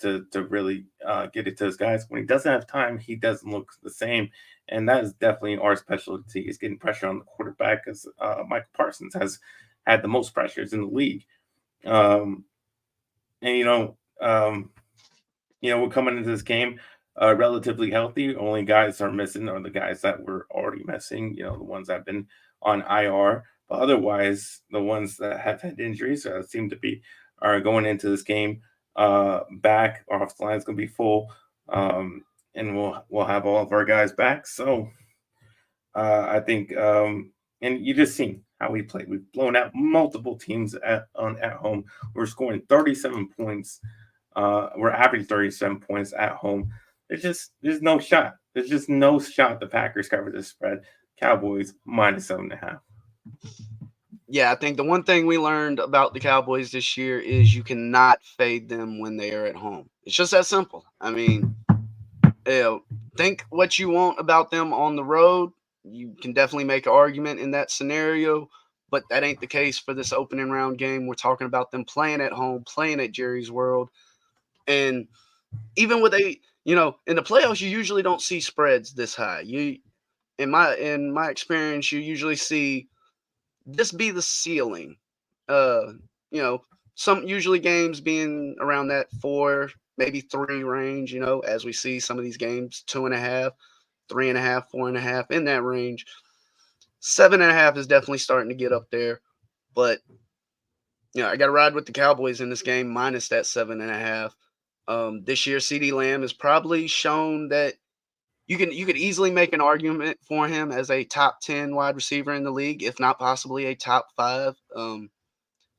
really get it to his guys. When he doesn't have time, he doesn't look the same, and that is definitely our specialty is getting pressure on the quarterback. Because Michael Parsons has had the most pressures in the league, um, and we're coming into this game relatively healthy. Only guys that are missing are the guys that were already missing. The ones that have been on IR. But otherwise, the ones that have had injuries seem to be are going into this game back. Our offensive line is going to be full, and we'll have all of our guys back. So I think, and you just seen how we played. We've blown out multiple teams at home. We're scoring 37 points. We're averaging 37 points at home. There's no shot. There's just no shot the Packers cover this spread. Cowboys -7.5. Yeah, I think the one thing we learned about the Cowboys this year is you cannot fade them when they are at home. It's just that simple. I mean, think what you want about them on the road. You can definitely make an argument in that scenario, but that ain't the case for this opening round game. We're talking about them playing at home, playing at Jerry's World. And even with in the playoffs, you usually don't see spreads this high. In my experience, you usually see this be the ceiling. Uh, some usually games being around that 4, maybe 3 range, as we see some of these games, 2.5, 3.5, 4.5, in that range. 7.5 is definitely starting to get up there. But I got to ride with the Cowboys in this game minus that 7.5. This year, CeeDee Lamb has probably shown that you could easily make an argument for him as a top 10 wide receiver in the league, if not possibly a top 5.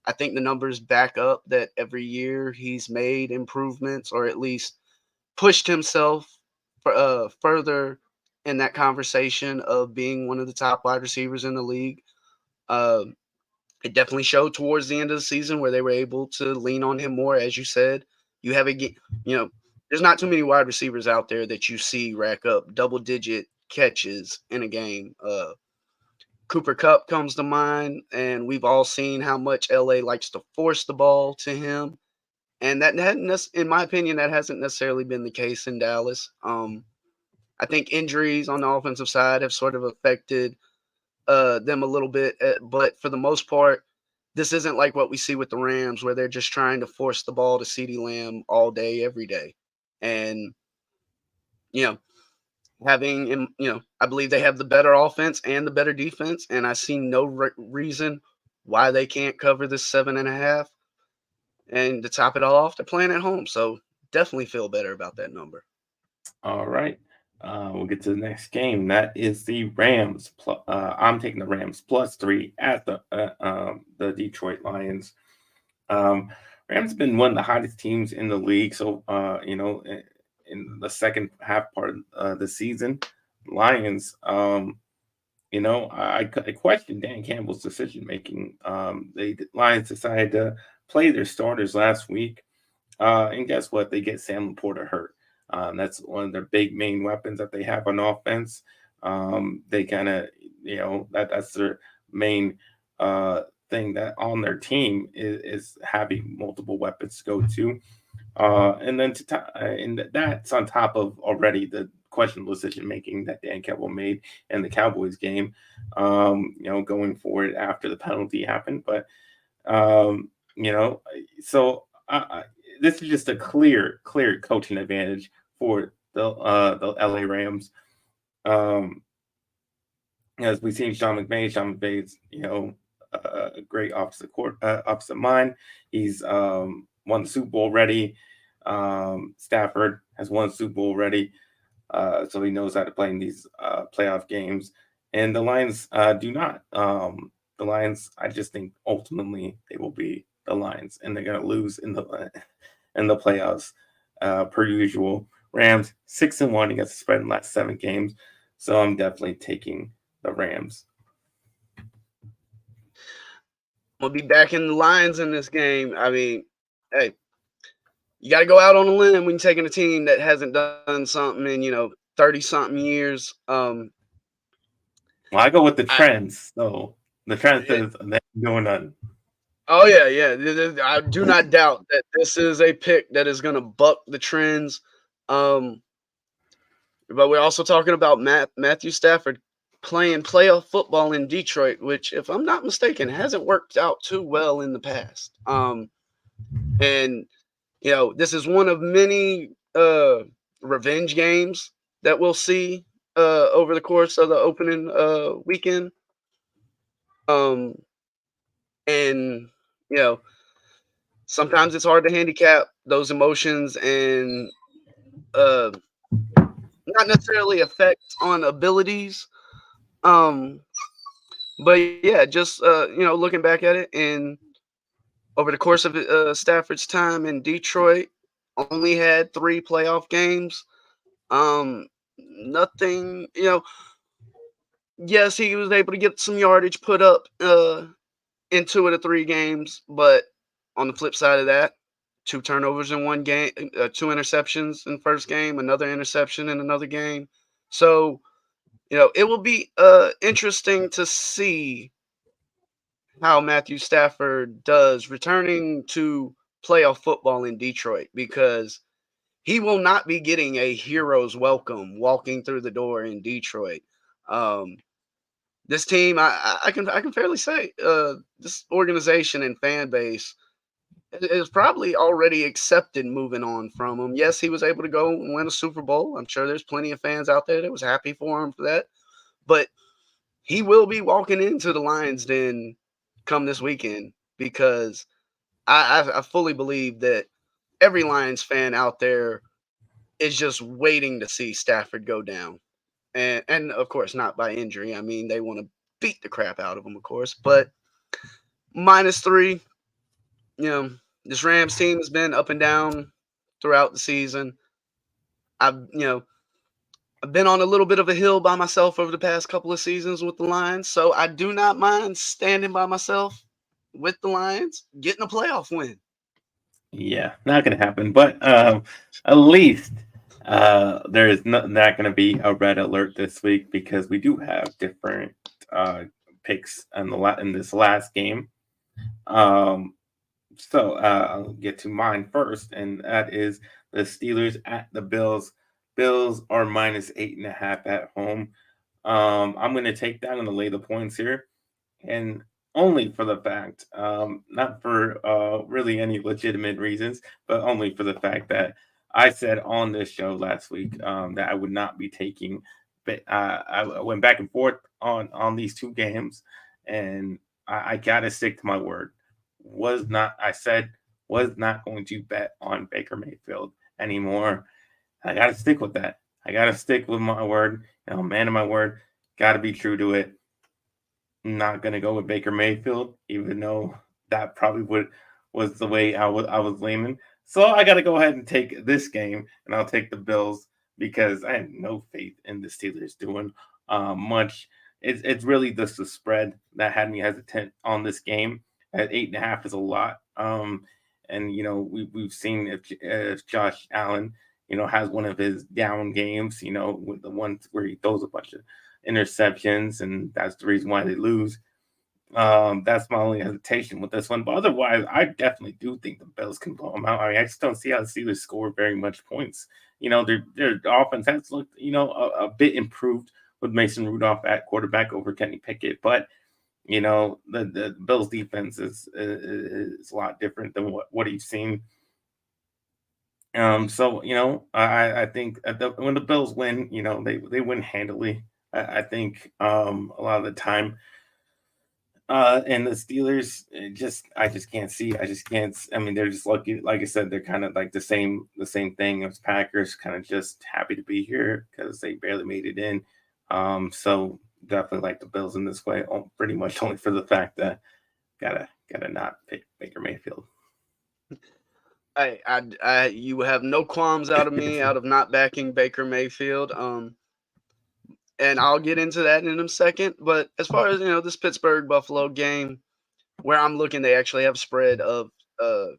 I think the numbers back up that every year he's made improvements, or at least pushed himself further in that conversation of being one of the top wide receivers in the league. Um, it definitely showed towards the end of the season where they were able to lean on him more. As you said, you have there's not too many wide receivers out there that you see rack up double-digit catches in a game. Cooper Kupp comes to mind, and we've all seen how much LA likes to force the ball to him. And that hadn't, in my opinion, that hasn't necessarily been the case in Dallas. I think injuries on the offensive side have sort of affected them a little bit, but for the most part, this isn't like what we see with the Rams, where they're just trying to force the ball to CeeDee Lamb all day, every day. And you know, I believe they have the better offense and the better defense, and I see no reason why they can't cover this 7.5. And to top it all off, they're playing at home, so definitely feel better about that number. All right. We'll get to the next game. That is the Rams. I'm taking the Rams +3 at the Detroit Lions. Rams have been one of the hottest teams in the league. So, in the second half part of the season, Lions, I questioned Dan Campbell's decision making. The Lions decided to play their starters last week. And guess what? They get Sam Laporta hurt. That's one of their big main weapons that they have on offense. They kind of, that's their main thing that on their team is having multiple weapons to go to. And then and that's on top of already the questionable decision making that Dan Campbell made in the Cowboys game, going forward after the penalty happened. But, so this is just a clear coaching advantage for the LA Rams. As we've seen Sean McVay's, a great opposite mind. He's won the Super Bowl already. Stafford has won the Super Bowl already. So he knows how to play in these playoff games. And the Lions do not. The Lions, I just think ultimately they will be the Lions, and they're going to lose in the playoffs per usual. Rams 6-1 against the spread in the last 7 games. So I'm definitely taking the Rams. We'll be back in the Lions in this game. I mean, hey, you got to go out on a limb when you're taking a team that hasn't done something in 30-something years. Well, I go with the trends. So the trend says they're doing nothing. Oh yeah. I do not doubt that this is a pick that is going to buck the trends. But we're also talking about Matthew Stafford playing playoff football in Detroit, which, if I'm not mistaken, hasn't worked out too well in the past. And this is one of many revenge games that we'll see over the course of the opening weekend. And sometimes it's hard to handicap those emotions and not necessarily effects on abilities. But yeah, just looking back at it, and over the course of Stafford's time in Detroit, only had 3 playoff games. Nothing, yes, he was able to get some yardage put up in 2 of the 3 games, but on the flip side of that, 2 turnovers in one game, 2 interceptions in the first game, another interception in another game. So, it will be interesting to see how Matthew Stafford does returning to playoff football in Detroit, because he will not be getting a hero's welcome walking through the door in Detroit. This team, I can fairly say, this organization and fan base is probably already accepted moving on from him. Yes, he was able to go and win a Super Bowl. I'm sure there's plenty of fans out there that was happy for him for that. But he will be walking into the Lions Den come this weekend because I fully believe that every Lions fan out there is just waiting to see Stafford go down. And of course not by injury. I mean, they want to beat the crap out of him, of course. But -3, you know, this Rams team has been up and down throughout the season. I've been on a little bit of a hill by myself over the past couple of seasons with the Lions, so I do not mind standing by myself with the Lions, getting a playoff win. Yeah, not gonna happen. But at least there is not gonna be a red alert this week because we do have different uh, picks in this last game. Um, I'll get to mine first, and that is the Steelers at the Bills. Bills are -8.5 at home. I'm going to take that and lay the points here, and only for the fact, not for really any legitimate reasons, but only for the fact that I said on this show last week that I would not be taking. But I went back and forth on these two games, and I gotta stick to my word. I said was not going to bet on Baker Mayfield anymore. I gotta stick with that. I gotta stick with my word. Man of my word. Gotta be true to it. Not gonna go with Baker Mayfield, even though that probably would was the way I was leaning. So I got to go ahead and take this game, and I'll take the Bills because I have no faith in the Steelers doing much. It's really just the spread that had me hesitant on this game. At 8.5 is a lot. And we've seen if Josh Allen has one of his down games, with the ones where he throws a bunch of interceptions, and that's the reason why they lose. That's my only hesitation with this one. But otherwise, I definitely do think the Bills can blow them out. I mean, I just don't see how the Steelers score very much points. Their offense has looked, a bit improved with Mason Rudolph at quarterback over Kenny Pickett, but the Bills defense is a lot different than what he's seen. I think when the Bills win, they win handily. I think a lot of the time. And the Steelers, I just can't see. I just can't. I mean, they're just lucky. Like I said, they're kind of like the same thing as Packers. Kind of just happy to be here because they barely made it in. So definitely like the Bills in this way. Pretty much only for the fact that gotta not pick Baker Mayfield. You have no qualms out of me out of not backing Baker Mayfield. And I'll get into that in a second. But as far as this Pittsburgh Buffalo game, where I'm looking, they actually have a spread of uh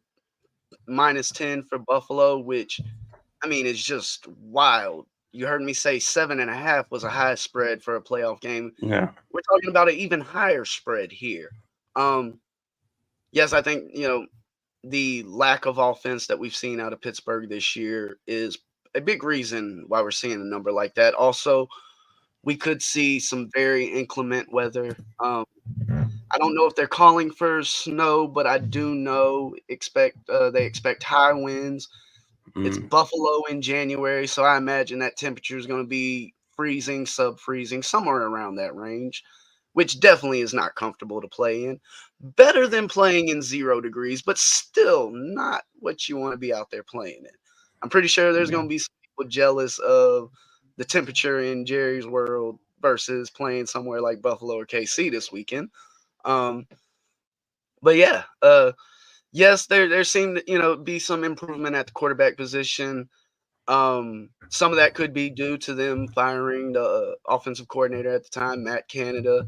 -10 for Buffalo, which I mean is just wild. You heard me say 7.5 was a high spread for a playoff game. Yeah. We're talking about an even higher spread here. Um, yes, I think the lack of offense that we've seen out of Pittsburgh this year is a big reason why we're seeing a number like that. Also, we could see some very inclement weather. I don't know if they're calling for snow, but I do know they expect high winds. It's Mm, Buffalo in January, so I imagine that temperature is going to be freezing, sub-freezing, somewhere around that range, which definitely is not comfortable to play in. Better than playing in 0 degrees, but still not what you want to be out there playing in. I'm pretty sure there's yeah. going to be some people jealous of the temperature in Jerry's world versus playing somewhere like Buffalo or KC this weekend. Um, but yeah, yes, there seemed to be some improvement at the quarterback position. Some of that could be due to them firing the offensive coordinator at the time, Matt Canada,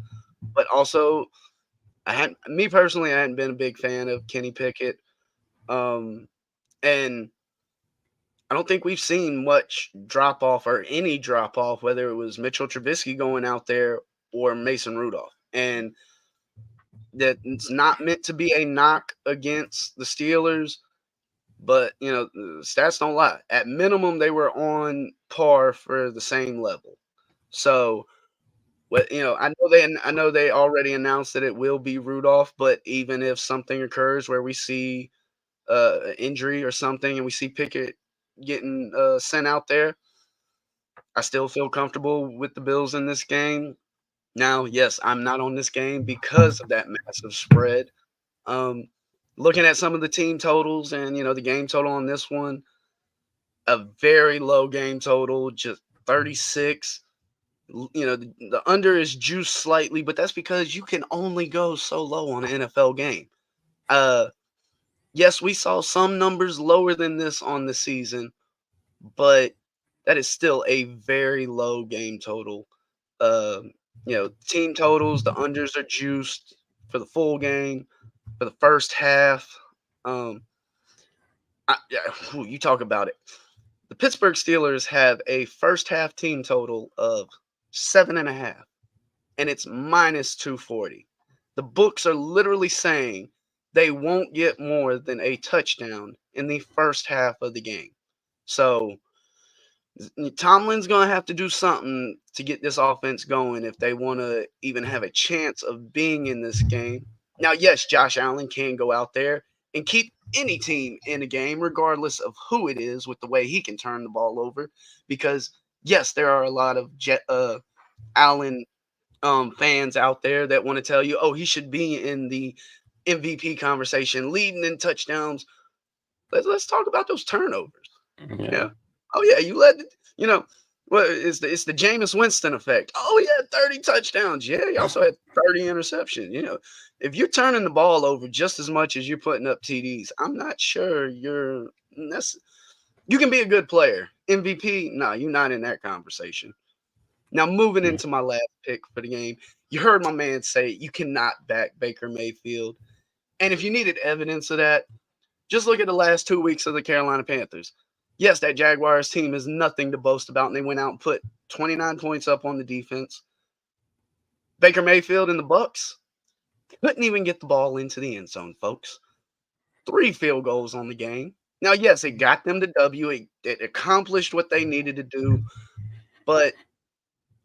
but also me personally, I hadn't been a big fan of Kenny Pickett, um, and I don't think we've seen much drop off or any drop off, whether it was Mitchell Trubisky going out there or Mason Rudolph, and that it's not meant to be a knock against the Steelers. But the stats don't lie. At minimum, they were on par for the same level. So, what I know they already announced that it will be Rudolph. But even if something occurs where we see injury or something, and we see Pickett getting sent out there, I still feel comfortable with the Bills in this game. Now, yes, I'm not on this game because of that massive spread. Um, Looking at some of the team totals and the game total on this one, a very low game total, just 36. The under is juiced slightly, but that's because you can only go so low on an NFL game. Uh, yes, we saw some numbers lower than this on the season, but that is still a very low game total. Team totals, the unders are juiced for the full game, for the first half. Um, you talk about it. The Pittsburgh Steelers have a first half team total of 7.5, and it's minus 240. The books are literally saying they won't get more than a touchdown in the first half of the game. So Tomlin's going to have to do something to get this offense going if they want to even have a chance of being in this game. Now, yes, Josh Allen can go out there and keep any team in a game, regardless of who it is, with the way he can turn the ball over. Because, yes, there are a lot of Allen fans out there that want to tell you, oh, he should be in the MVP conversation, leading in touchdowns. Let's talk about those turnovers. Yeah. Oh yeah, you led. Well, it's the Jameis Winston effect. Oh, he had 30 touchdowns. Yeah, he also had 30 interceptions. If you're turning the ball over just as much as you're putting up TDs, I'm not sure you can be a good player. MVP, no, you're not in that conversation. Now, moving into my last pick for the game, you heard my man say you cannot back Baker Mayfield. And if you needed evidence of that, just look at the last 2 weeks of the Carolina Panthers. Yes, that Jaguars team is nothing to boast about, and they went out and put 29 points up on the defense. Baker Mayfield and the Bucs couldn't even get the ball into the end zone, folks. 3 field goals on the game. Now, yes, it got them the W. It accomplished what they needed to do, but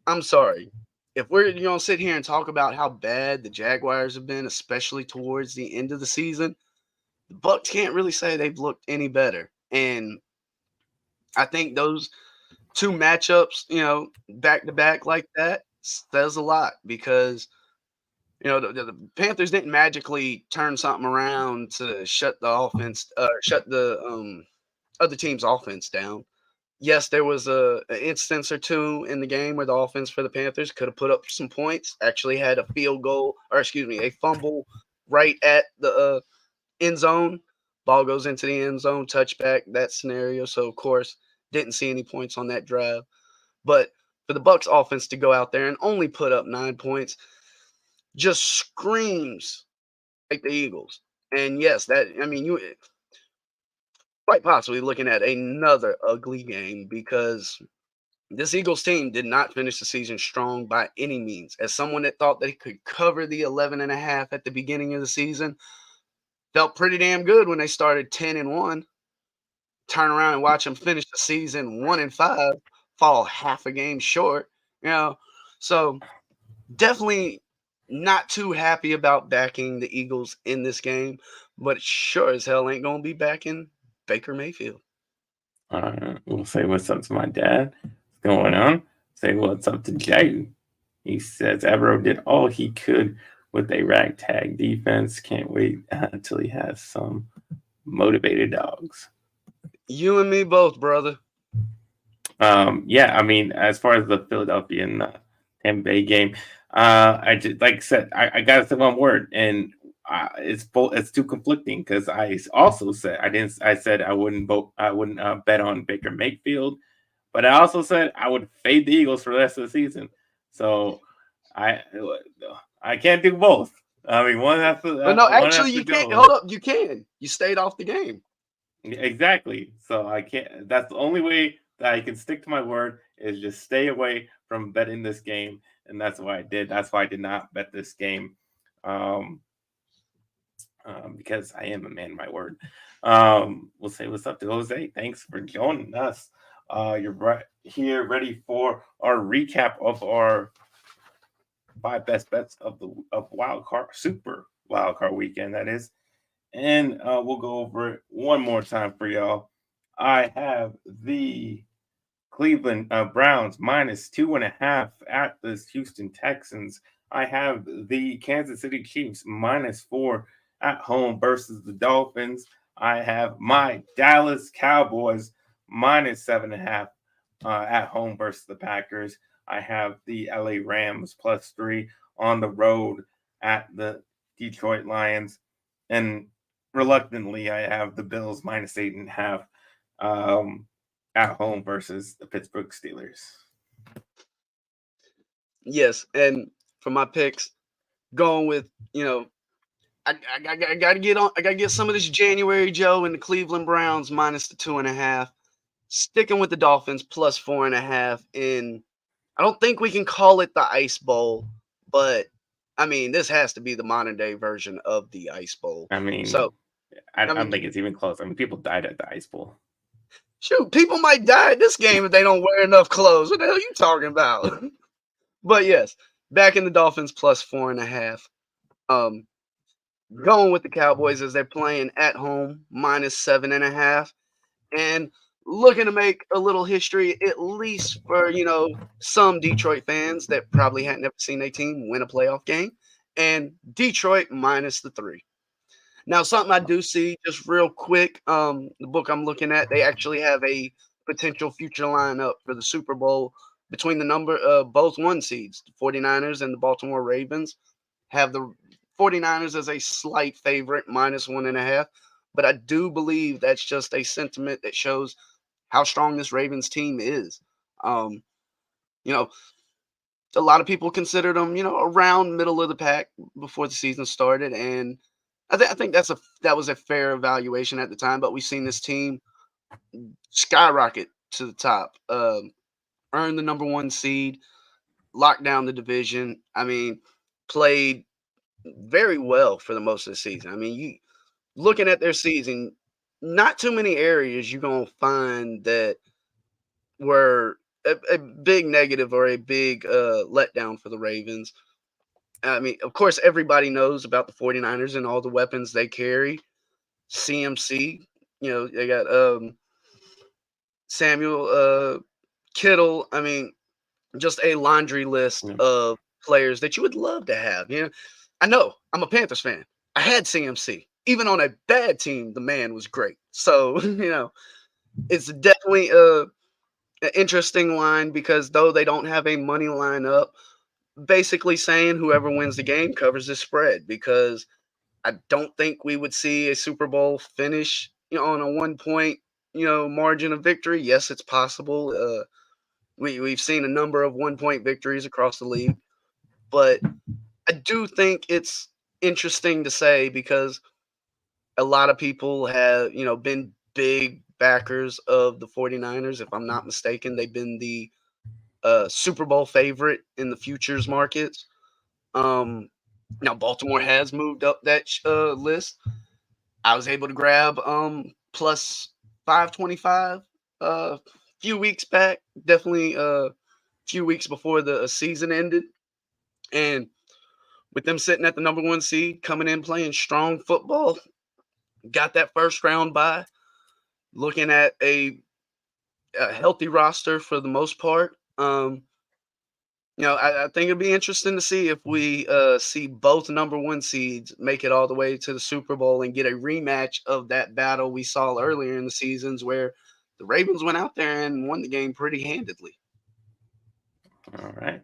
I'm sorry. If we're going to sit here and talk about how bad the Jaguars have been, especially towards the end of the season, the Bucs can't really say they've looked any better. And I think those 2 matchups, back to back like that says a lot because the Panthers didn't magically turn something around to shut the offense, shut the other team's offense down. Yes, there was an instance or two in the game where the offense for the Panthers could have put up some points. Actually, had a field goal, or excuse me, a fumble right at the end zone. Ball goes into the end zone, touchback, that scenario. So, of course, didn't see any points on that drive. But for the Bucs offense to go out there and only put up 9 points just screams like the Eagles. And yes, you quite possibly looking at another ugly game because this Eagles team did not finish the season strong by any means. As someone that thought they could cover the 11.5 at the beginning of the season, felt pretty damn good when they started 10-1. Turn around and watch them finish the season 1-5, fall half a game short. So definitely not too happy about backing the Eagles in this game, but sure as hell ain't gonna be backing Baker Mayfield. We'll say what's up to my dad. What's going on? Say what's up to Jay. He says Avero did all he could with a ragtag defense. Can't wait until he has some motivated dogs. You and me both, brother. Yeah, I mean, as far as the Philadelphia and Tampa Bay game, I just like I said, I gotta say one word, and it's too conflicting because I also said I said I wouldn't vote, I wouldn't bet on Baker Mayfield, but I also said I would fade the Eagles for the rest of the season. So I can't do both. I mean, one has to. But no, one actually, has to you can't. go. Hold up, you can. You stayed off the game. Exactly. So I can't. That's the only way that I can stick to my word is just stay away from betting this game, and that's what I did. That's why I did not bet this game, because I am a man of my word. We'll say what's up to Jose. Thanks for joining us. You're right here, ready for our recap of our 5 best bets of wild card, super wild card weekend. That is. And we'll go over it one more time for y'all. I have the Cleveland Browns minus 2.5 at the Houston Texans. I have the Kansas City Chiefs -4 at home versus the Dolphins. I have my Dallas Cowboys -7.5 at home versus the Packers. I have the LA Rams +3 on the road at the Detroit Lions. And reluctantly, I have the Bills -8.5. At home versus the Pittsburgh Steelers. Yes, and for my picks, going with I gotta get on. I gotta get some of this January Joe and the Cleveland Browns minus the 2.5. Sticking with the Dolphins plus 4.5. And I don't think we can call it the Ice Bowl, but I mean this has to be the modern day version of the Ice Bowl. I mean, So I I don't mean, think it's even close. I mean, people died at the Ice Bowl. shoot, people might die at this game if they don't wear enough clothes. What the hell are you talking about? But yes, back in the Dolphins plus 4.5. Um, Going with the Cowboys as they're playing at home minus 7.5, and looking to make a little history, at least for some Detroit fans that probably hadn't ever seen a team win a playoff game, and Detroit minus the 3. Now, something I do see just real quick, the book I'm looking at, they actually have a potential future lineup for the Super Bowl between the number both one seeds, the 49ers and the Baltimore Ravens. Have the 49ers as a slight favorite, -1.5. But I do believe that's just a sentiment that shows how strong this Ravens team is. Um, you know, a lot of people considered them, around middle of the pack before the season started, and I think that was a fair evaluation at the time. But we've seen this team skyrocket to the top, earn the number one seed, lock down the division. I mean, played very well for the most of the season. I mean, you looking at their season, not too many areas you're gonna find that were a big negative or a big letdown for the Ravens. I mean, of course, everybody knows about the 49ers and all the weapons they carry. CMC, they got Samuel Kittle. I mean, just a laundry list Yeah. of players that you would love to have. I know I'm a Panthers fan. I had CMC. Even on a bad team, the man was great. So, it's definitely an interesting line because though they don't have a money line up, basically saying whoever wins the game covers the spread because I don't think we would see a Super Bowl finish, on a 1 point, margin of victory. Yes, it's possible. We've seen a number of 1 point victories across the league, but I do think it's interesting to say because a lot of people have, been big backers of the 49ers. If I'm not mistaken, they've been the Super Bowl favorite in the futures markets. Um, Now Baltimore has moved up that list. I was able to grab plus 525 few weeks back, definitely few weeks before the season ended, and with them sitting at the number one seed, coming in playing strong football, got that first round bye. Looking at a healthy roster for the most part. I think it'd be interesting to see if we see both number one seeds make it all the way to the Super Bowl and get a rematch of that battle we saw earlier in the seasons where the Ravens went out there and won the game pretty handedly. All right.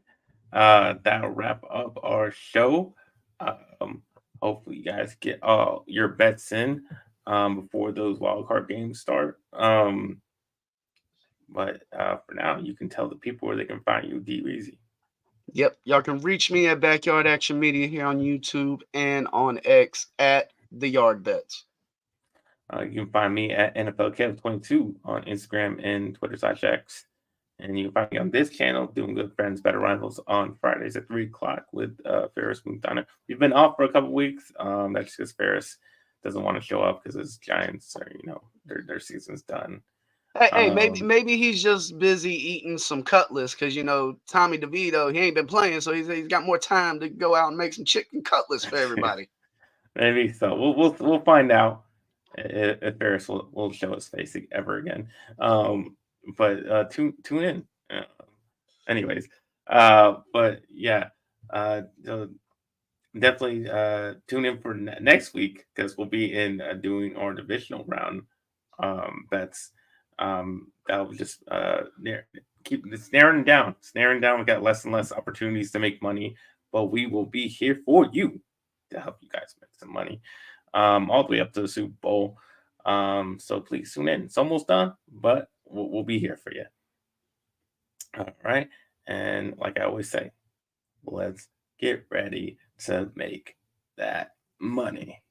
That'll wrap up our show. Um, hopefully, you guys get all your bets in before those wild card games start. But for now, you can tell the people where they can find you, DWeezy. Yep, y'all can reach me at Backyard Action Media here on YouTube and on X at the Yard Bets. You can find me at NFLKev22 on Instagram and Twitter/X. And you can find me on this channel doing Good Friends, Better Rivals on Fridays at 3 o'clock with Ferris Moonthunner. We've been off for a couple weeks. That's because Ferris doesn't want to show up because his Giants are, their season's done. Hey, maybe he's just busy eating some cutlets because Tommy DeVito he ain't been playing, so he's got more time to go out and make some chicken cutlets for everybody. Maybe so. We'll find out if Ferris will show his face ever again. But tune in. Anyways, but yeah, so definitely tune in for next week because we'll be in doing our divisional round bets. That will just keep snaring down, snaring down. We got less and less opportunities to make money, but we will be here for you to help you guys make some money, all the way up to the Super Bowl. So please tune in. It's almost done, but we'll be here for you. All right, and like I always say, let's get ready to make that money.